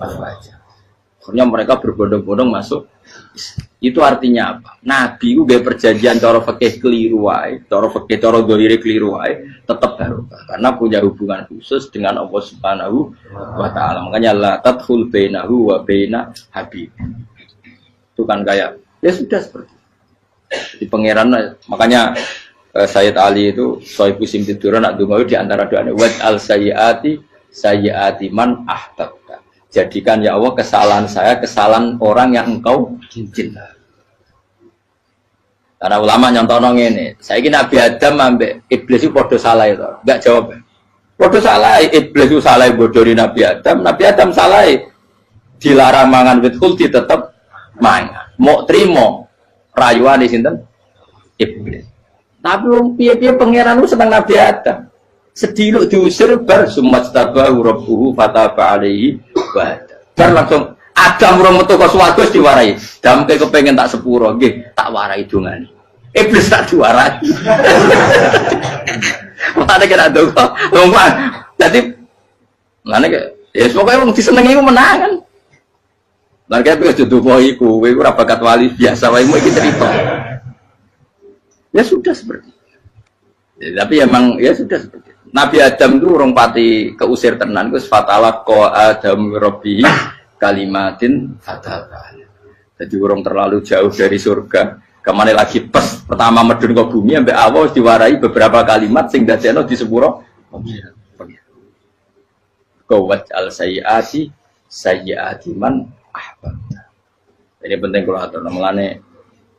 afwaja. Akhirnya mereka berbondong-bondong masuk. Itu artinya apa? Nabi itu gak perjanjian cara fikih keliru wae, cara fikih cara dzahire keliru wae, tetap barokah karena punya hubungan khusus dengan Allah Subhanahu wa taala. Makanya la tadkhul bainahu wa baina habib. Itu kan kayak ya sudah seperti itu. Di pangeran makanya Sayyid Ali itu Sohibu Simtiduran nak dungawi di antara doanya wad al sayyati man ahtabta. Jadikan ya Allah kesalahan saya kesalahan orang yang engkau cinta. Karena ulama nyontono ngene, saiki Nabi Adam ambek iblis itu padha salah itu. Enggak jawab. Padha salah, iblis itu salah bodori Nabi Adam salah dilarang mangan wit khuldi tetep mangan. Mau trimo rayuane sinten? Iblis. Tapi wong piye-piye pangeran lu seneng Nabi Adam. Sediluk diusir bar sumastabahu rabbuhu fataba alaihi wa bar langsung Adam urung metu ke swarga diwarai. Damke kepengin tak sepuro nggih, tak warai dongane. Iblis tak diwarai. Mate kira donga, lompat. Dadi ngene ke ya pokoke wong disenengi ku menang kan. Lah kaya wis dudu iku, kowe ora bakat wali biasa wae iki cerita. Ya sudah seperti itu. Ya, tapi emang ya sudah seperti itu. Nabi Adam itu urung pati keusir tenan wis fatala qa Adam rabbi kalimatin fataba. Jadi urung terlalu jauh dari surga. Kemana lagi pas pertama medun ke bumi ambek Allah diwarai beberapa kalimat sing dadekno di sepuro qawat al sayyati man ahbabta. Ini penting kalau atur namanya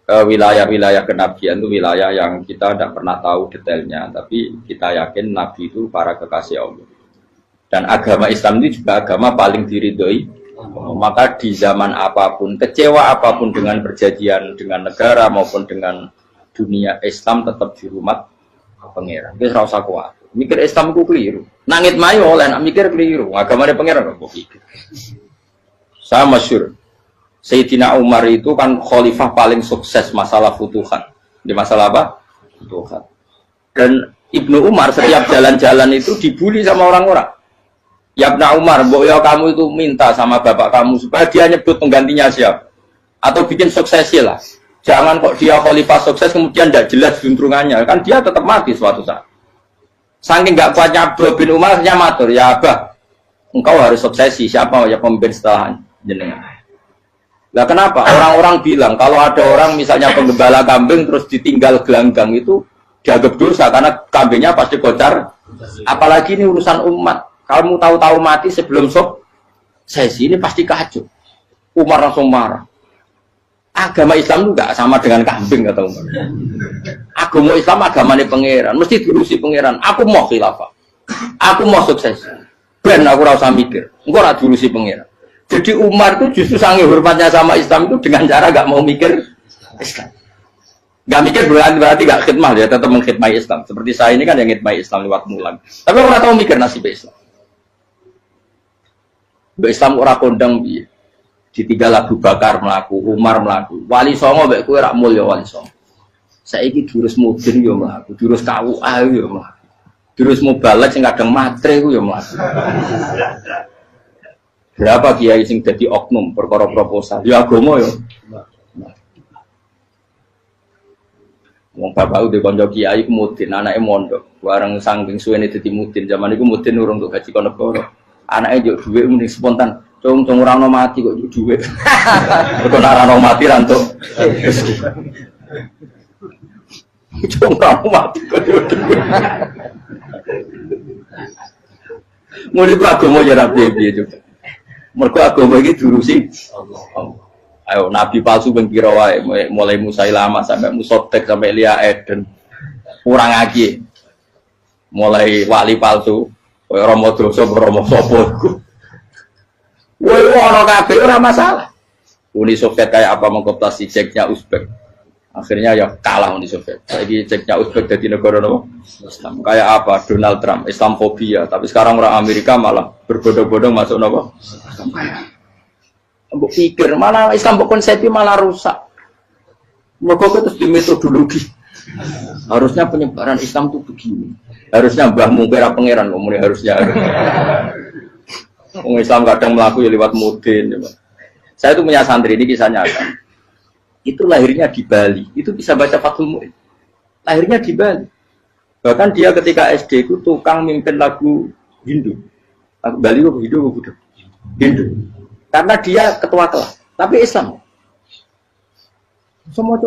wilayah-wilayah kenabian itu wilayah yang kita tidak pernah tahu detailnya, tapi kita yakin Nabi itu para kekasih Allah. Dan agama Islam itu juga agama paling diridhoi. Maka di zaman apapun, kecewa apapun dengan perjanjian dengan negara maupun dengan dunia, Islam tetap dihormat pangeran. Kita rasa kuat. Mikir Islam itu keliru. Nangit mayu oleh nak mikir keliru. Agamanya pangeran kok pikir. Saya masyhur. Sayyidina Umar itu kan khalifah paling sukses masalah futuhat. Di masalah apa? Futuhat. Dan Ibnu Umar setiap jalan-jalan itu dibully sama orang-orang. Ya Ibnu Umar, mbok ya kamu itu minta sama bapak kamu supaya dia nyebut penggantinya siapa. Atau bikin suksesi lah. Jangan kok dia khalifah sukses kemudian tidak jelas juntrungannya. Kan dia tetap mati suatu saat. Saking nggak kuatnya Abdul bin Umar, saya matur, ya Abah, engkau harus suksesi. Siapa ya pemimpin setelah jenengan? Nah kenapa? Orang-orang bilang kalau ada orang misalnya penggembala kambing terus ditinggal gelanggang itu dianggap dosa karena kambingnya pasti kocar. Apalagi ini urusan umat. Kamu tahu-tahu mati sebelum sesi ini pasti kacau. Umar langsung marah. Agama Islam itu enggak sama dengan kambing kata Umar. Agama Islam agamanya pangeran, mesti diurusi pangeran. Aku mau khilafah. Aku mau sukses. Ben aku ora usah mikir. Engko ora diurusi pangeran. Jadi Umar itu justru sangat hormatnya sama Islam itu dengan cara enggak mau mikir Islam. Enggak mikir berarti enggak khidmah, dia tetap mengkhidmati Islam. Seperti saya ini kan yang khidmati Islam lewat mulang. Tapi orang tahu mikir nasib Islam. Islam ora kondang piye. Ditinggal Abu Bakar mlaku, Umar mlaku. Wali songo mek kowe rak mulya wali songo. Saiki durus mudin yo mlaku, durus KUA yo mlaku. Durus mubalek sing kadang matre ku yo mlaku. Berapa kiai sing dadi oknum perkara proposal? Ya agama yo. Wong bapak udah konco kiai ku mudin, anake mondok. Bareng saking suwene dadi mudin, zaman iku mudin urung untuk gaji kono negara. Anaknya juk duit mending spontan. Cung ora ono mati kok juk duit. Kok ora ono mati ra entuk. Cung ora ono mati kok juk duit. Mulai agama ya ra piye-piye juga. Mergo agama iki diurusi Allah. Ayo nabi palsu ben kira wae mulai Musailamah sampai Musotek sampai Lia Eden. Kurang lagi. Mulai wali palsu Romo dosa, Romo sopo iku. Woi, ono kabeh ora masalah. Uni Soviet kayak apa mengkooptasi ceknya Uzbek. Akhirnya ya kalah Uni Soviet. Saiki ceknya Uzbek dadi negara nopo? Islam. Kayak apa? Donald Trump, Islamfobia. Tapi sekarang orang Amerika malah berbondong-bondong masuk nopo? Islam. Mbok pikir malah Islam mbok konsepnya malah rusak. Mereka terus di metodologi. Harusnya penyebaran Islam itu begini. Harusnya Mbah Mungkira pangeran ngomongnya harusnya. Orang Islam kadang melaku ya lewat mudin. Ya, saya itu punya santri, ini kisah nyata. Itu lahirnya di Bali. Itu bisa baca Fathul Mu'in. Lahirnya di Bali. Bahkan dia ketika SD itu tukang mimpin lagu Hindu. Lagu Bali itu Hindu. Karena dia ketua kelas. Tapi Islam. Semua.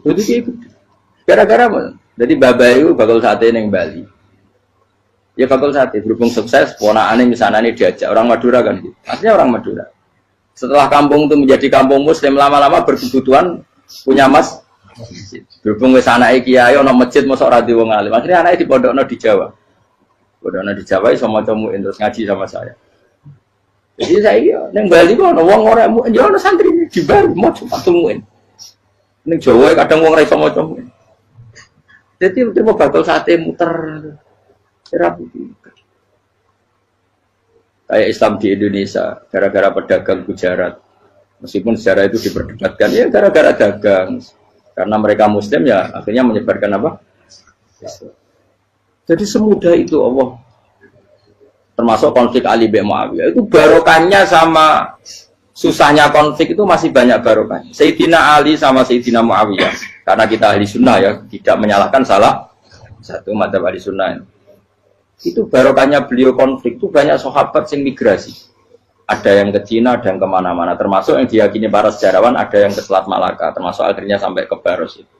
Jadi dia ikut. Gara-gara apa? Jadi Bapak itu bakal sate yang Bali. Ya bakal sate, berhubung sukses, ponakannya misalnya ini diajak orang Madura kan gitu. Artinya orang Madura. Setelah kampung itu menjadi kampung Muslim, lama-lama berkebutuhan punya masjid. Berhubung wis anake kiai ana masjid mosok ora di wong alim. Akhirnya anake dipondokno di Jawa. Pondokno di Jawa iso maca muin terus ngaji sama saya. Jadi saya ning Bali kok ana wong ora muin, ya ana santri di Bali maca muin. Ning Jawa kadang wong ora iso maca muin. Jadi terima bakal sate muter. Kayak Islam di Indonesia gara-gara pedagang Gujarat, meskipun sejarah itu diperdebatkan ya gara-gara dagang, karena mereka Muslim ya akhirnya menyebarkan apa? Jadi semudah itu Allah. Termasuk konflik Ali bin Muawiyah itu barokahnya sama susahnya konflik itu masih banyak barokahnya. Sayyidina Ali sama Sayyidina Muawiyah, karena kita ahli sunnah ya tidak menyalahkan salah satu madzhab ahli sunnah. Itu barokahnya beliau konflik itu banyak sahabat yang migrasi. Ada yang ke Cina, ada yang kemana-mana. Termasuk yang diyakini para sejarawan, ada yang ke Selat Malaka. Termasuk akhirnya sampai ke Baros itu.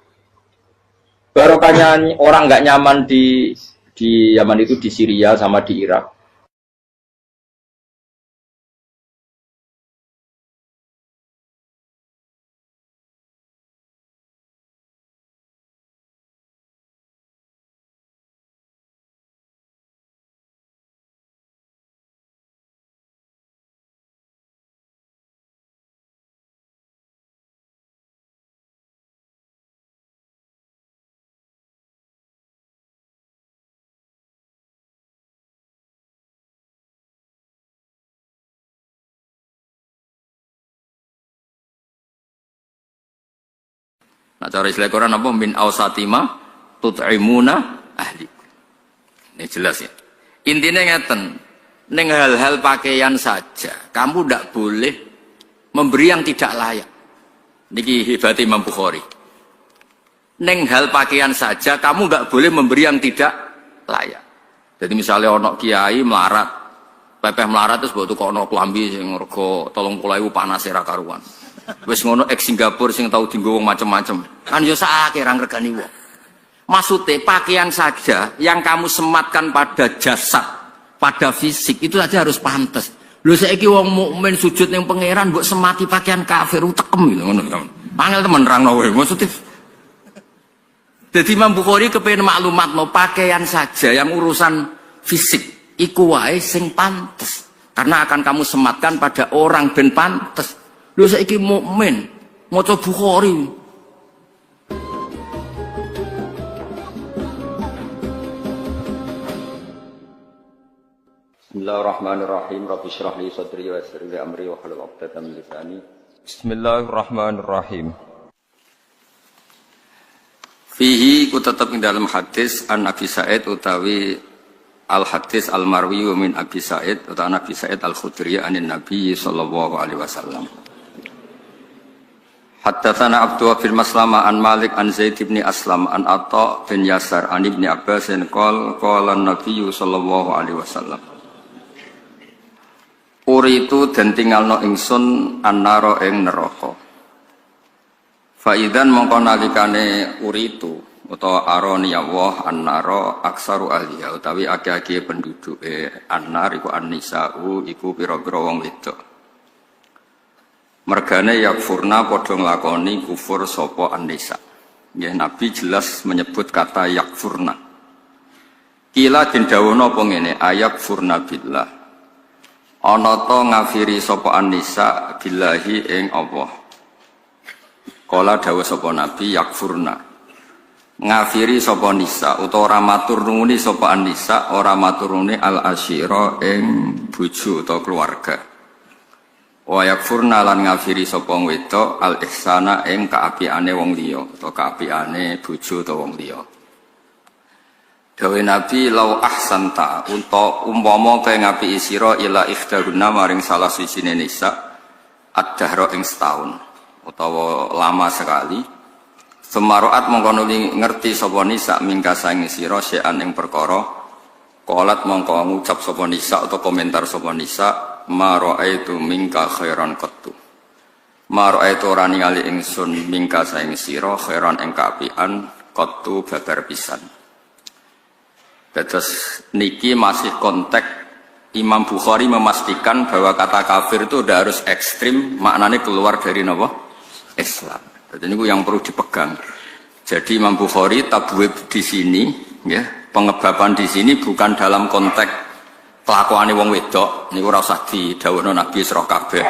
Barokahnya orang nggak nyaman di Yaman itu di Syria sama di Irak. Nah, cara istilah Quran apa? Min ausatima tut'imuna ahli. Ini jelas ya. Intinya ngeten, neng hal-hal pakaian saja, kamu tidak boleh memberi yang tidak layak. Niki hebat Imam Bukhari. Neng hal pakaian saja, kamu nggak boleh memberi yang tidak layak. Jadi misalnya ono kiai melarat, pepeh melarat terus buat tukang ono kelambi sing rego 30.000 panas era karuan. Wis ngono ex Singapura sing tau dienggo wong macem-macem. Kan yo sakake ra ngregani wong. Maksudnya pakaian saja yang kamu sematkan pada jasad, pada fisik itu saja harus pantas. Lho saiki wong mukmin sujud ning pangeran mbok semati pakaian kafir utekem lho ngono. Angel temen nerangno kowe. Maksudnya jadi Imam Bukhari kepengin maklumatno pakaian saja yang urusan fisik iku wae sing pantes. Karena akan kamu sematkan pada orang ben pantes. Lho saiki mukmin maca Bukhari. Bismillahirrahmanirrahim. Rabbi shrah li sadri wa yassir li amri wa hlul 'uqdatam min lisani. Bismillahirrahmanirrahim. Fihi ku tetep ing dalam hadis an Abi Sa'id utawi al hadis al marwi min Abi Sa'id utawa Nabi Sa'id al Khudri anin Nabi sallallahu alaihi wasallam. Haddatsana Abdullah bin Maslama an Malik an Zaid bin Aslam an Atha bin Yasar an Ibnu Abbas qala Nabi sallallahu alaihi wasallam. Uritu den tinggalno ingsun annara ing neraka. Faidan mongko nalikane uritu utawa aroni Allah annara aksaru ahliya utawi akeh-akeh penduduke annar iku annisa'u iku pira-pira wong wedok. Mergane yakfurna padha nglakoni kufur sapa annisa. Nggih Nabi jelas menyebut kata yakfurna. Kila den dawuhna apa ngene ayakfurna billah. Ana ta ngafiri sapa annisa billahi ing Allah. Kala dawuh sapa Nabi yakfurna. Ngafiri sapa nisa utawa ora matur nuwuni sapa annisa ora matur nuwuni al asyira ing bojo utawa keluarga. Wa yakfurna lan ngafiri sapa wedok al ihsana ing kaapiane wong liya utawa kaapiane bojo utawa wong liya. Dawe Nabi lau ahsanta unta umpama kaya ngapiki sira ila ikhdaruna maring salah sijine nisa ad-dahra ing setahun utawa lama sekali. Semaroat mongko ngerti sapa nisa mingka saing sira sean ing perkara qalat mongko ngucap sapa nisa atau komentar sapa nisa ma ra'aitu mingka khairan qattu ma ra'aitu ora ningali ingsun mingka saing sira khairan ing kaapian qattu babar pisan. Terus niki masih konteks Imam Bukhari memastikan bahwa kata kafir itu udah harus ekstrim, maknanya keluar dari napa? Islam. Jadi ini yang perlu dipegang. Jadi Imam Bukhari tabwib di sini, ya, pengebaban di sini bukan dalam konteks kelakuane wong wedok. Niku ora usah didhawuhna Nabi sira kabeh.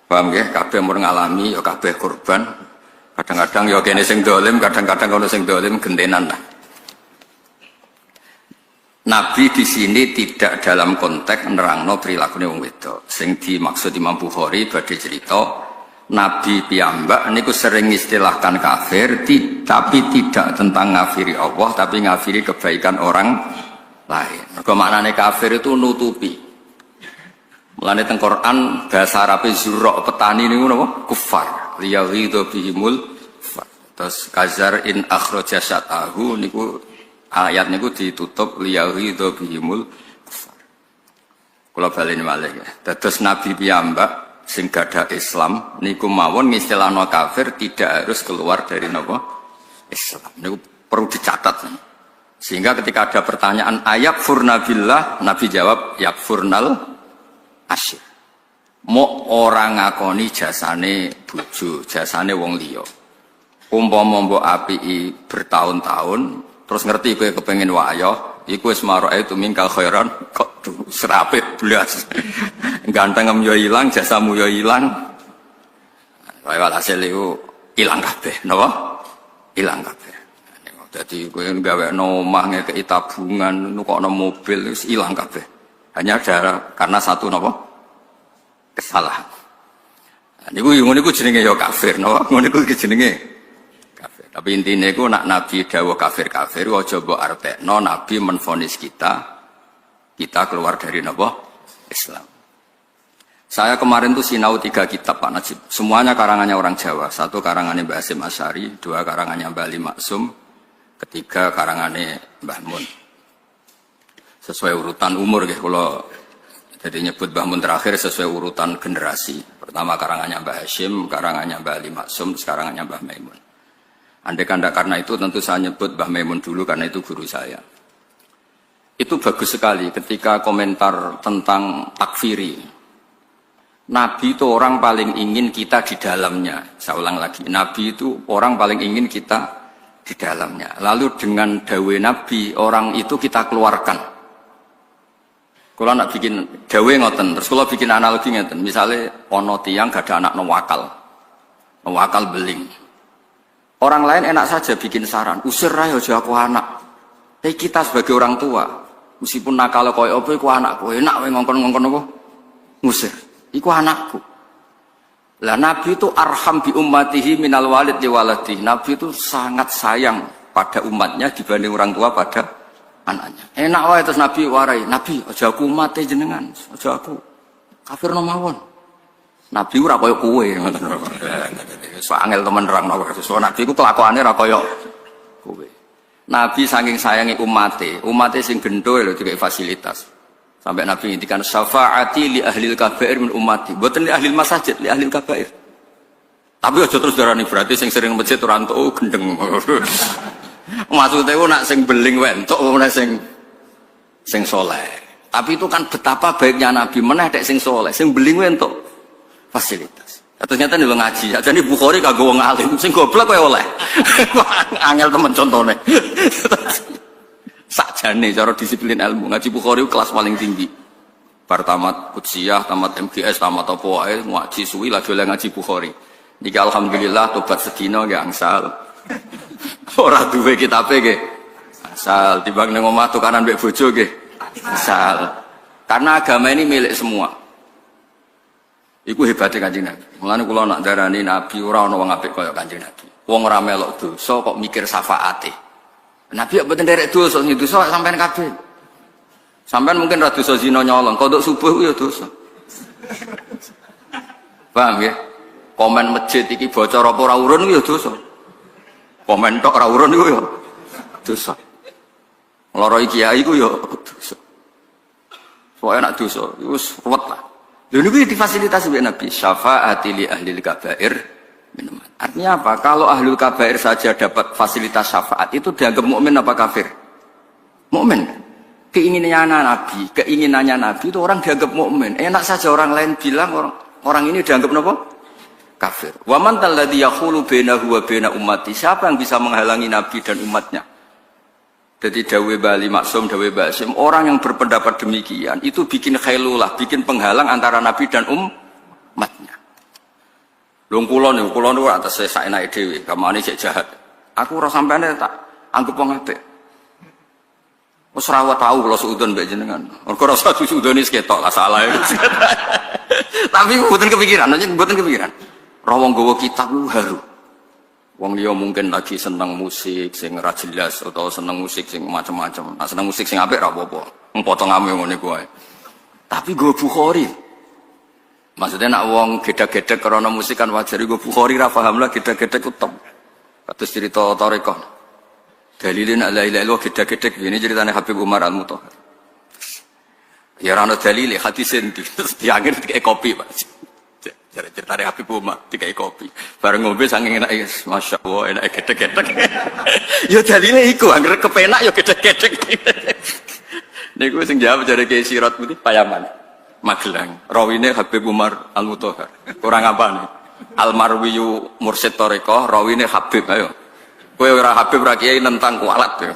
Paham nggih? Kabeh mun ngalami ya kabeh korban. Kadang-kadang ya kene sing dolim, kadang-kadang ono sing dolim gentenan lah. Nabi di sini tidak dalam konteks nerangno prilakune wong wedok. Sing dimaksud Imam Bukhari badhe cerita Nabi piyambak niku sering istilahkan kafir, tapi tidak tentang ngafiri Allah, tapi ngafiri kebaikan orang lain. Mergo maknane kafir itu nutupi. Mulane teng Quran bahasa Arabe zurra petani niku napa? Kufar. Liyaghidhu bihimul kufar. Terus kazar in akhraja syatahu niku ayat niku ditutup liyaghidhu bihimul kufar. Kula baleni malih ya. Dados Nabi piyambak sing gadah Islam niku mawon ngistilahno kafir tidak harus keluar dari napa? Islam. Niku perlu dicatat. Sehingga ketika ada pertanyaan ayakfurna billah, Nabi jawab yakfurnal asyir. Mo orang ngakoni jasane bojo, jasane wong liya. Umpama mbok apiki bertahun-tahun terus ngerti kowe kepengin wayo, iku wis maroe itu mingkal khairan kok serapit blas. Ganteng yo ilang, jasamu yo ilang. Wae walhasil iku ilang kabeh, napa? Ilang kabeh. Dadi kowe gawekno omah ngekeki tabungan, nukokno mobil wis ilang kabeh. Hanya karena satu napa? Kesalahan. Niku ngono jenenge yo kafir, napa? Ngono iku jenenge tapi intinya itu nak Nabi dawuh kafir-kafir aja mbok artekno Nabi menvonis kita keluar dari napa? Islam. Saya kemarin tuh sinau 3 kitab Pak Najib. Semuanya karangannya orang Jawa. 1 karangannya Mbah Hasyim Asy'ari, 2 karangannya Mbah Ali Maksum, 3 karangannya Mbah Mun. Sesuai urutan umur nggih kula jadi nyebut Mbah Mun terakhir sesuai urutan generasi. Pertama karangannya Mbah Hasyim, karangannya Mbah Ali Maksum, karangannya Mbah Maimun. Andai kanda karena itu tentu saya nyebut Mbah Maimun dulu karena itu guru saya. Itu bagus sekali ketika komentar tentang takfiri. Nabi itu orang paling ingin kita di dalamnya. Saya ulang lagi, Nabi itu orang paling ingin kita di dalamnya. Lalu dengan dawe Nabi, orang itu kita keluarkan. Kalau nak bikin dawe ngoten, terus kalau bikin analogi ngoten, misalnya ono tiyang gak ada anak wakal beling. Orang lain enak saja bikin saran, usir aja aku anak. Tapi kita sebagai orang tua, meskipun nakal koyo apa iku anakku, enak wae ngongkon-ngongkon apa? Ngusir. Iku anakku. Lah Nabi itu arham bi ummatihi minal walid li waladi. Nabi itu sangat sayang pada umatnya dibanding orang tua pada anaknya. Enak wae terus Nabi warai, Nabi aja aku mate jenengan, aja aku kafir no mawon. Nabi ora kaya kowe ngoten. So angel temen nerangno so Nabi ku kelakuane ora kaya kowe. Nabi saking sayangi umate sing gendho lho dikai fasilitas. Sampai Nabi ngendikan syafaati li ahlil kabair min ummati. Mboten li ahlil masajid, li ahlil kabair. Tapi aja terus darani berarti sing sering masjid ora entuk gendeng. Maksudnya ku nak sing beling wae entuk meneh sing saleh. Tapi itu kan betapa baiknya Nabi meneh nek sing saleh, sing beling wae entuk fasilitas. Ternyata nih lo ngaji, jadi Bukhari kagak wong alim, sing goblok kowe oleh. Angel temen contone. Sakjane cara disiplin ilmu ngaji Bukhari kelas paling tinggi. Bar tamat Qudsiyah, tamat MGS, tamat apa wae ngaji suwi lagi oleh ngaji Bukhari. Niki alhamdulillah tobat sedina nggih angsal. Ora duwe kitabe nggih. Angsal timbang ning omah tukaran mbek bojo nggih. Angsal. Karena agama ini milik semua. Iku hebatnya Kanjeng Nabi. Mulane kula nak darani Nabi ora ana wong apik kaya Kanjeng Nabi. Wong ora melok dosa kok mikir syafaate. Nabi kok mboten nderek dosa, sing dosa sampean kabeh. Sampean mungkin ra dosa zina nyolong, kodok subuh ku ya dosa. Paham ya? Komen masjid iki bocor apa ora urun ku ya dosa. Komen tok ora urun iku ya dosa. Ngloroi kiai ku ya dosa. Pokoke nek dosa iku wis ruwet lah. Lha niku difasilitasi oleh Nabi, syafaati li ahli kabair minuman. Artinya apa? Kalau ahlul kabair saja dapat fasilitas syafaat itu dianggap mukmin apa kafir? Mukmin. Keinginannya Nabi itu orang dianggap mukmin. Enak saja orang lain bilang orang ini dianggap apa? Kafir. Wa man talladzi yaqulu bainahu wa baina ummati. Siapa yang bisa menghalangi Nabi dan umatnya? Jadi dawe Bali Maksum, dawe Basim, orang yang berpendapat demikian itu bikin khailulah, bikin penghalang antara Nabi dan umatnya. Lung kula niku atas saya saenake dhewe, gamane cek jahat. Aku ora sampene tak anggap wong apik. Wis ora tau kula suudon mbek jenengan. Mergo ora usah suudoni ketok lah salah. Tapi mboten kepikiran, mboten kepikiran. Ra wong nggawa kitab lu haru. Wong liya mungkin lagi seneng musik sing ora jelas atau seneng musik sing macam-macam. Nah, seneng musik sing apik ora apa-apa. Potongane ngene ku wae. Tapi go Bukhari. Maksudnya nak wong gedhe-gedhe karena musik kan wajar go Bukhari ra paham lah gedhe-gedhe ku top. Kados cerita tarekah. Dalilin la ilaha illallah gedhe-gedhe ini ceritane Habib Umar Al-Mutahhar. Ya ora ono dalile hadis endi. Diangger dikek kopi, Pak. Ceritane Habib Umar dikai kopi. Bareng ngombe saking enake, masyaallah enake gedhe-gedhe. Ya dalile iku anggere kepenak ya gedhe-gedhe. Niku sing jawab jare Kiai Sirat putih Payaman, Magelang. Rawine Habib Umar Al-Mutahhar. Kurang apane? Almarwiyu mursyid thariqah, rawine Habib ayo. Kowe ora Habib ra Kiai nentang kualat ya.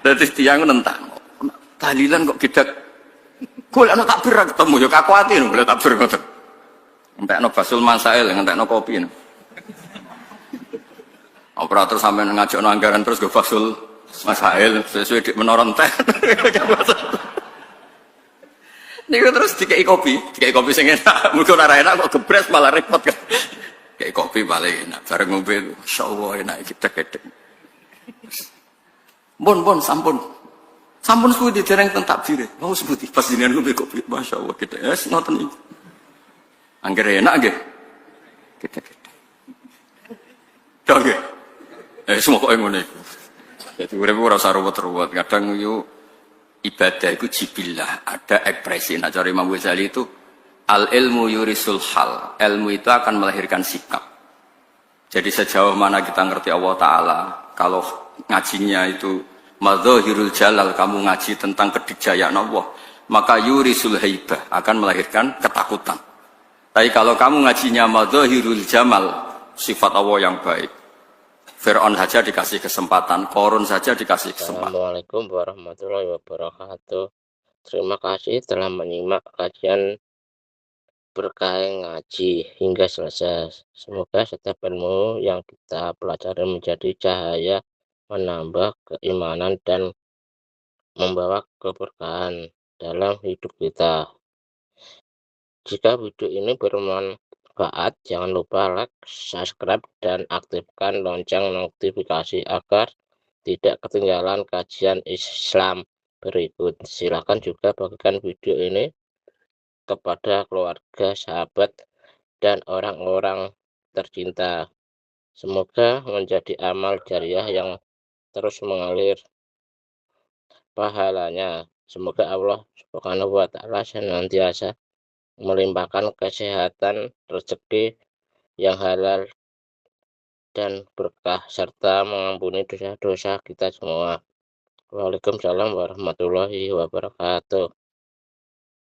Dadi tiyang nentang. Tahlilan kok gedhe. Golek ana takbir ra ketemu ya kakuati lho golek takbir ngoten. Entekno Basul Masail, entekno kopi. Operator sampean ngajakno anggaran terus go Basul Masail sesuai dik menara teh. Niku terus dikei kopi sing enak. Mugo ora enak kok gebres malah repot kan. Dikei kopi paling enak bareng ngombe masyaallah enak gedhe-gedhe. Bon sampun. Sampun suwi dereng teng takbire. Mau sebuti pas jenengan ngombe kopi masyaallah gedhe. Wes ngoten iki. Angger enak nggih. Gedhe-gedhe. Tok nggih. Semua kok ngene iku. Dadi urip ora usah ruwet-ruwet. Kadang yo ibadah itu jibillah, ada ekspresi. Nah, cara Imam Ghazali itu al ilmu yurisul hal. Ilmu itu akan melahirkan sikap. Jadi sejauh mana kita ngerti Allah Ta'ala, kalau ngajinya itu madzahirul jalal, kamu ngaji tentang kedikjayaan Allah, maka yurisul haibah, akan melahirkan ketakutan. Tapi kalau kamu ngajinya madzahirul jamal, sifat Allah yang baik, Fir'aun saja dikasih kesempatan, Korun saja dikasih kesempatan. Assalamualaikum warahmatullahi wabarakatuh. Terima kasih telah menyimak kajian berkah ngaji hingga selesai. Semoga setiap ilmu yang kita pelajari menjadi cahaya, menambah keimanan dan membawa keberkahan dalam hidup kita. Jika video ini bermanfaat, jangan lupa like, subscribe, dan aktifkan lonceng notifikasi agar tidak ketinggalan kajian Islam berikut. Silakan juga bagikan video ini kepada keluarga, sahabat, dan orang-orang tercinta. Semoga menjadi amal jariah yang terus mengalir pahalanya. Semoga Allah Subhanahu wa Ta'ala senantiasa melimpahkan kesehatan, rezeki yang halal dan berkah, serta mengampuni dosa-dosa kita semua. Waalaikumsalam warahmatullahi wabarakatuh.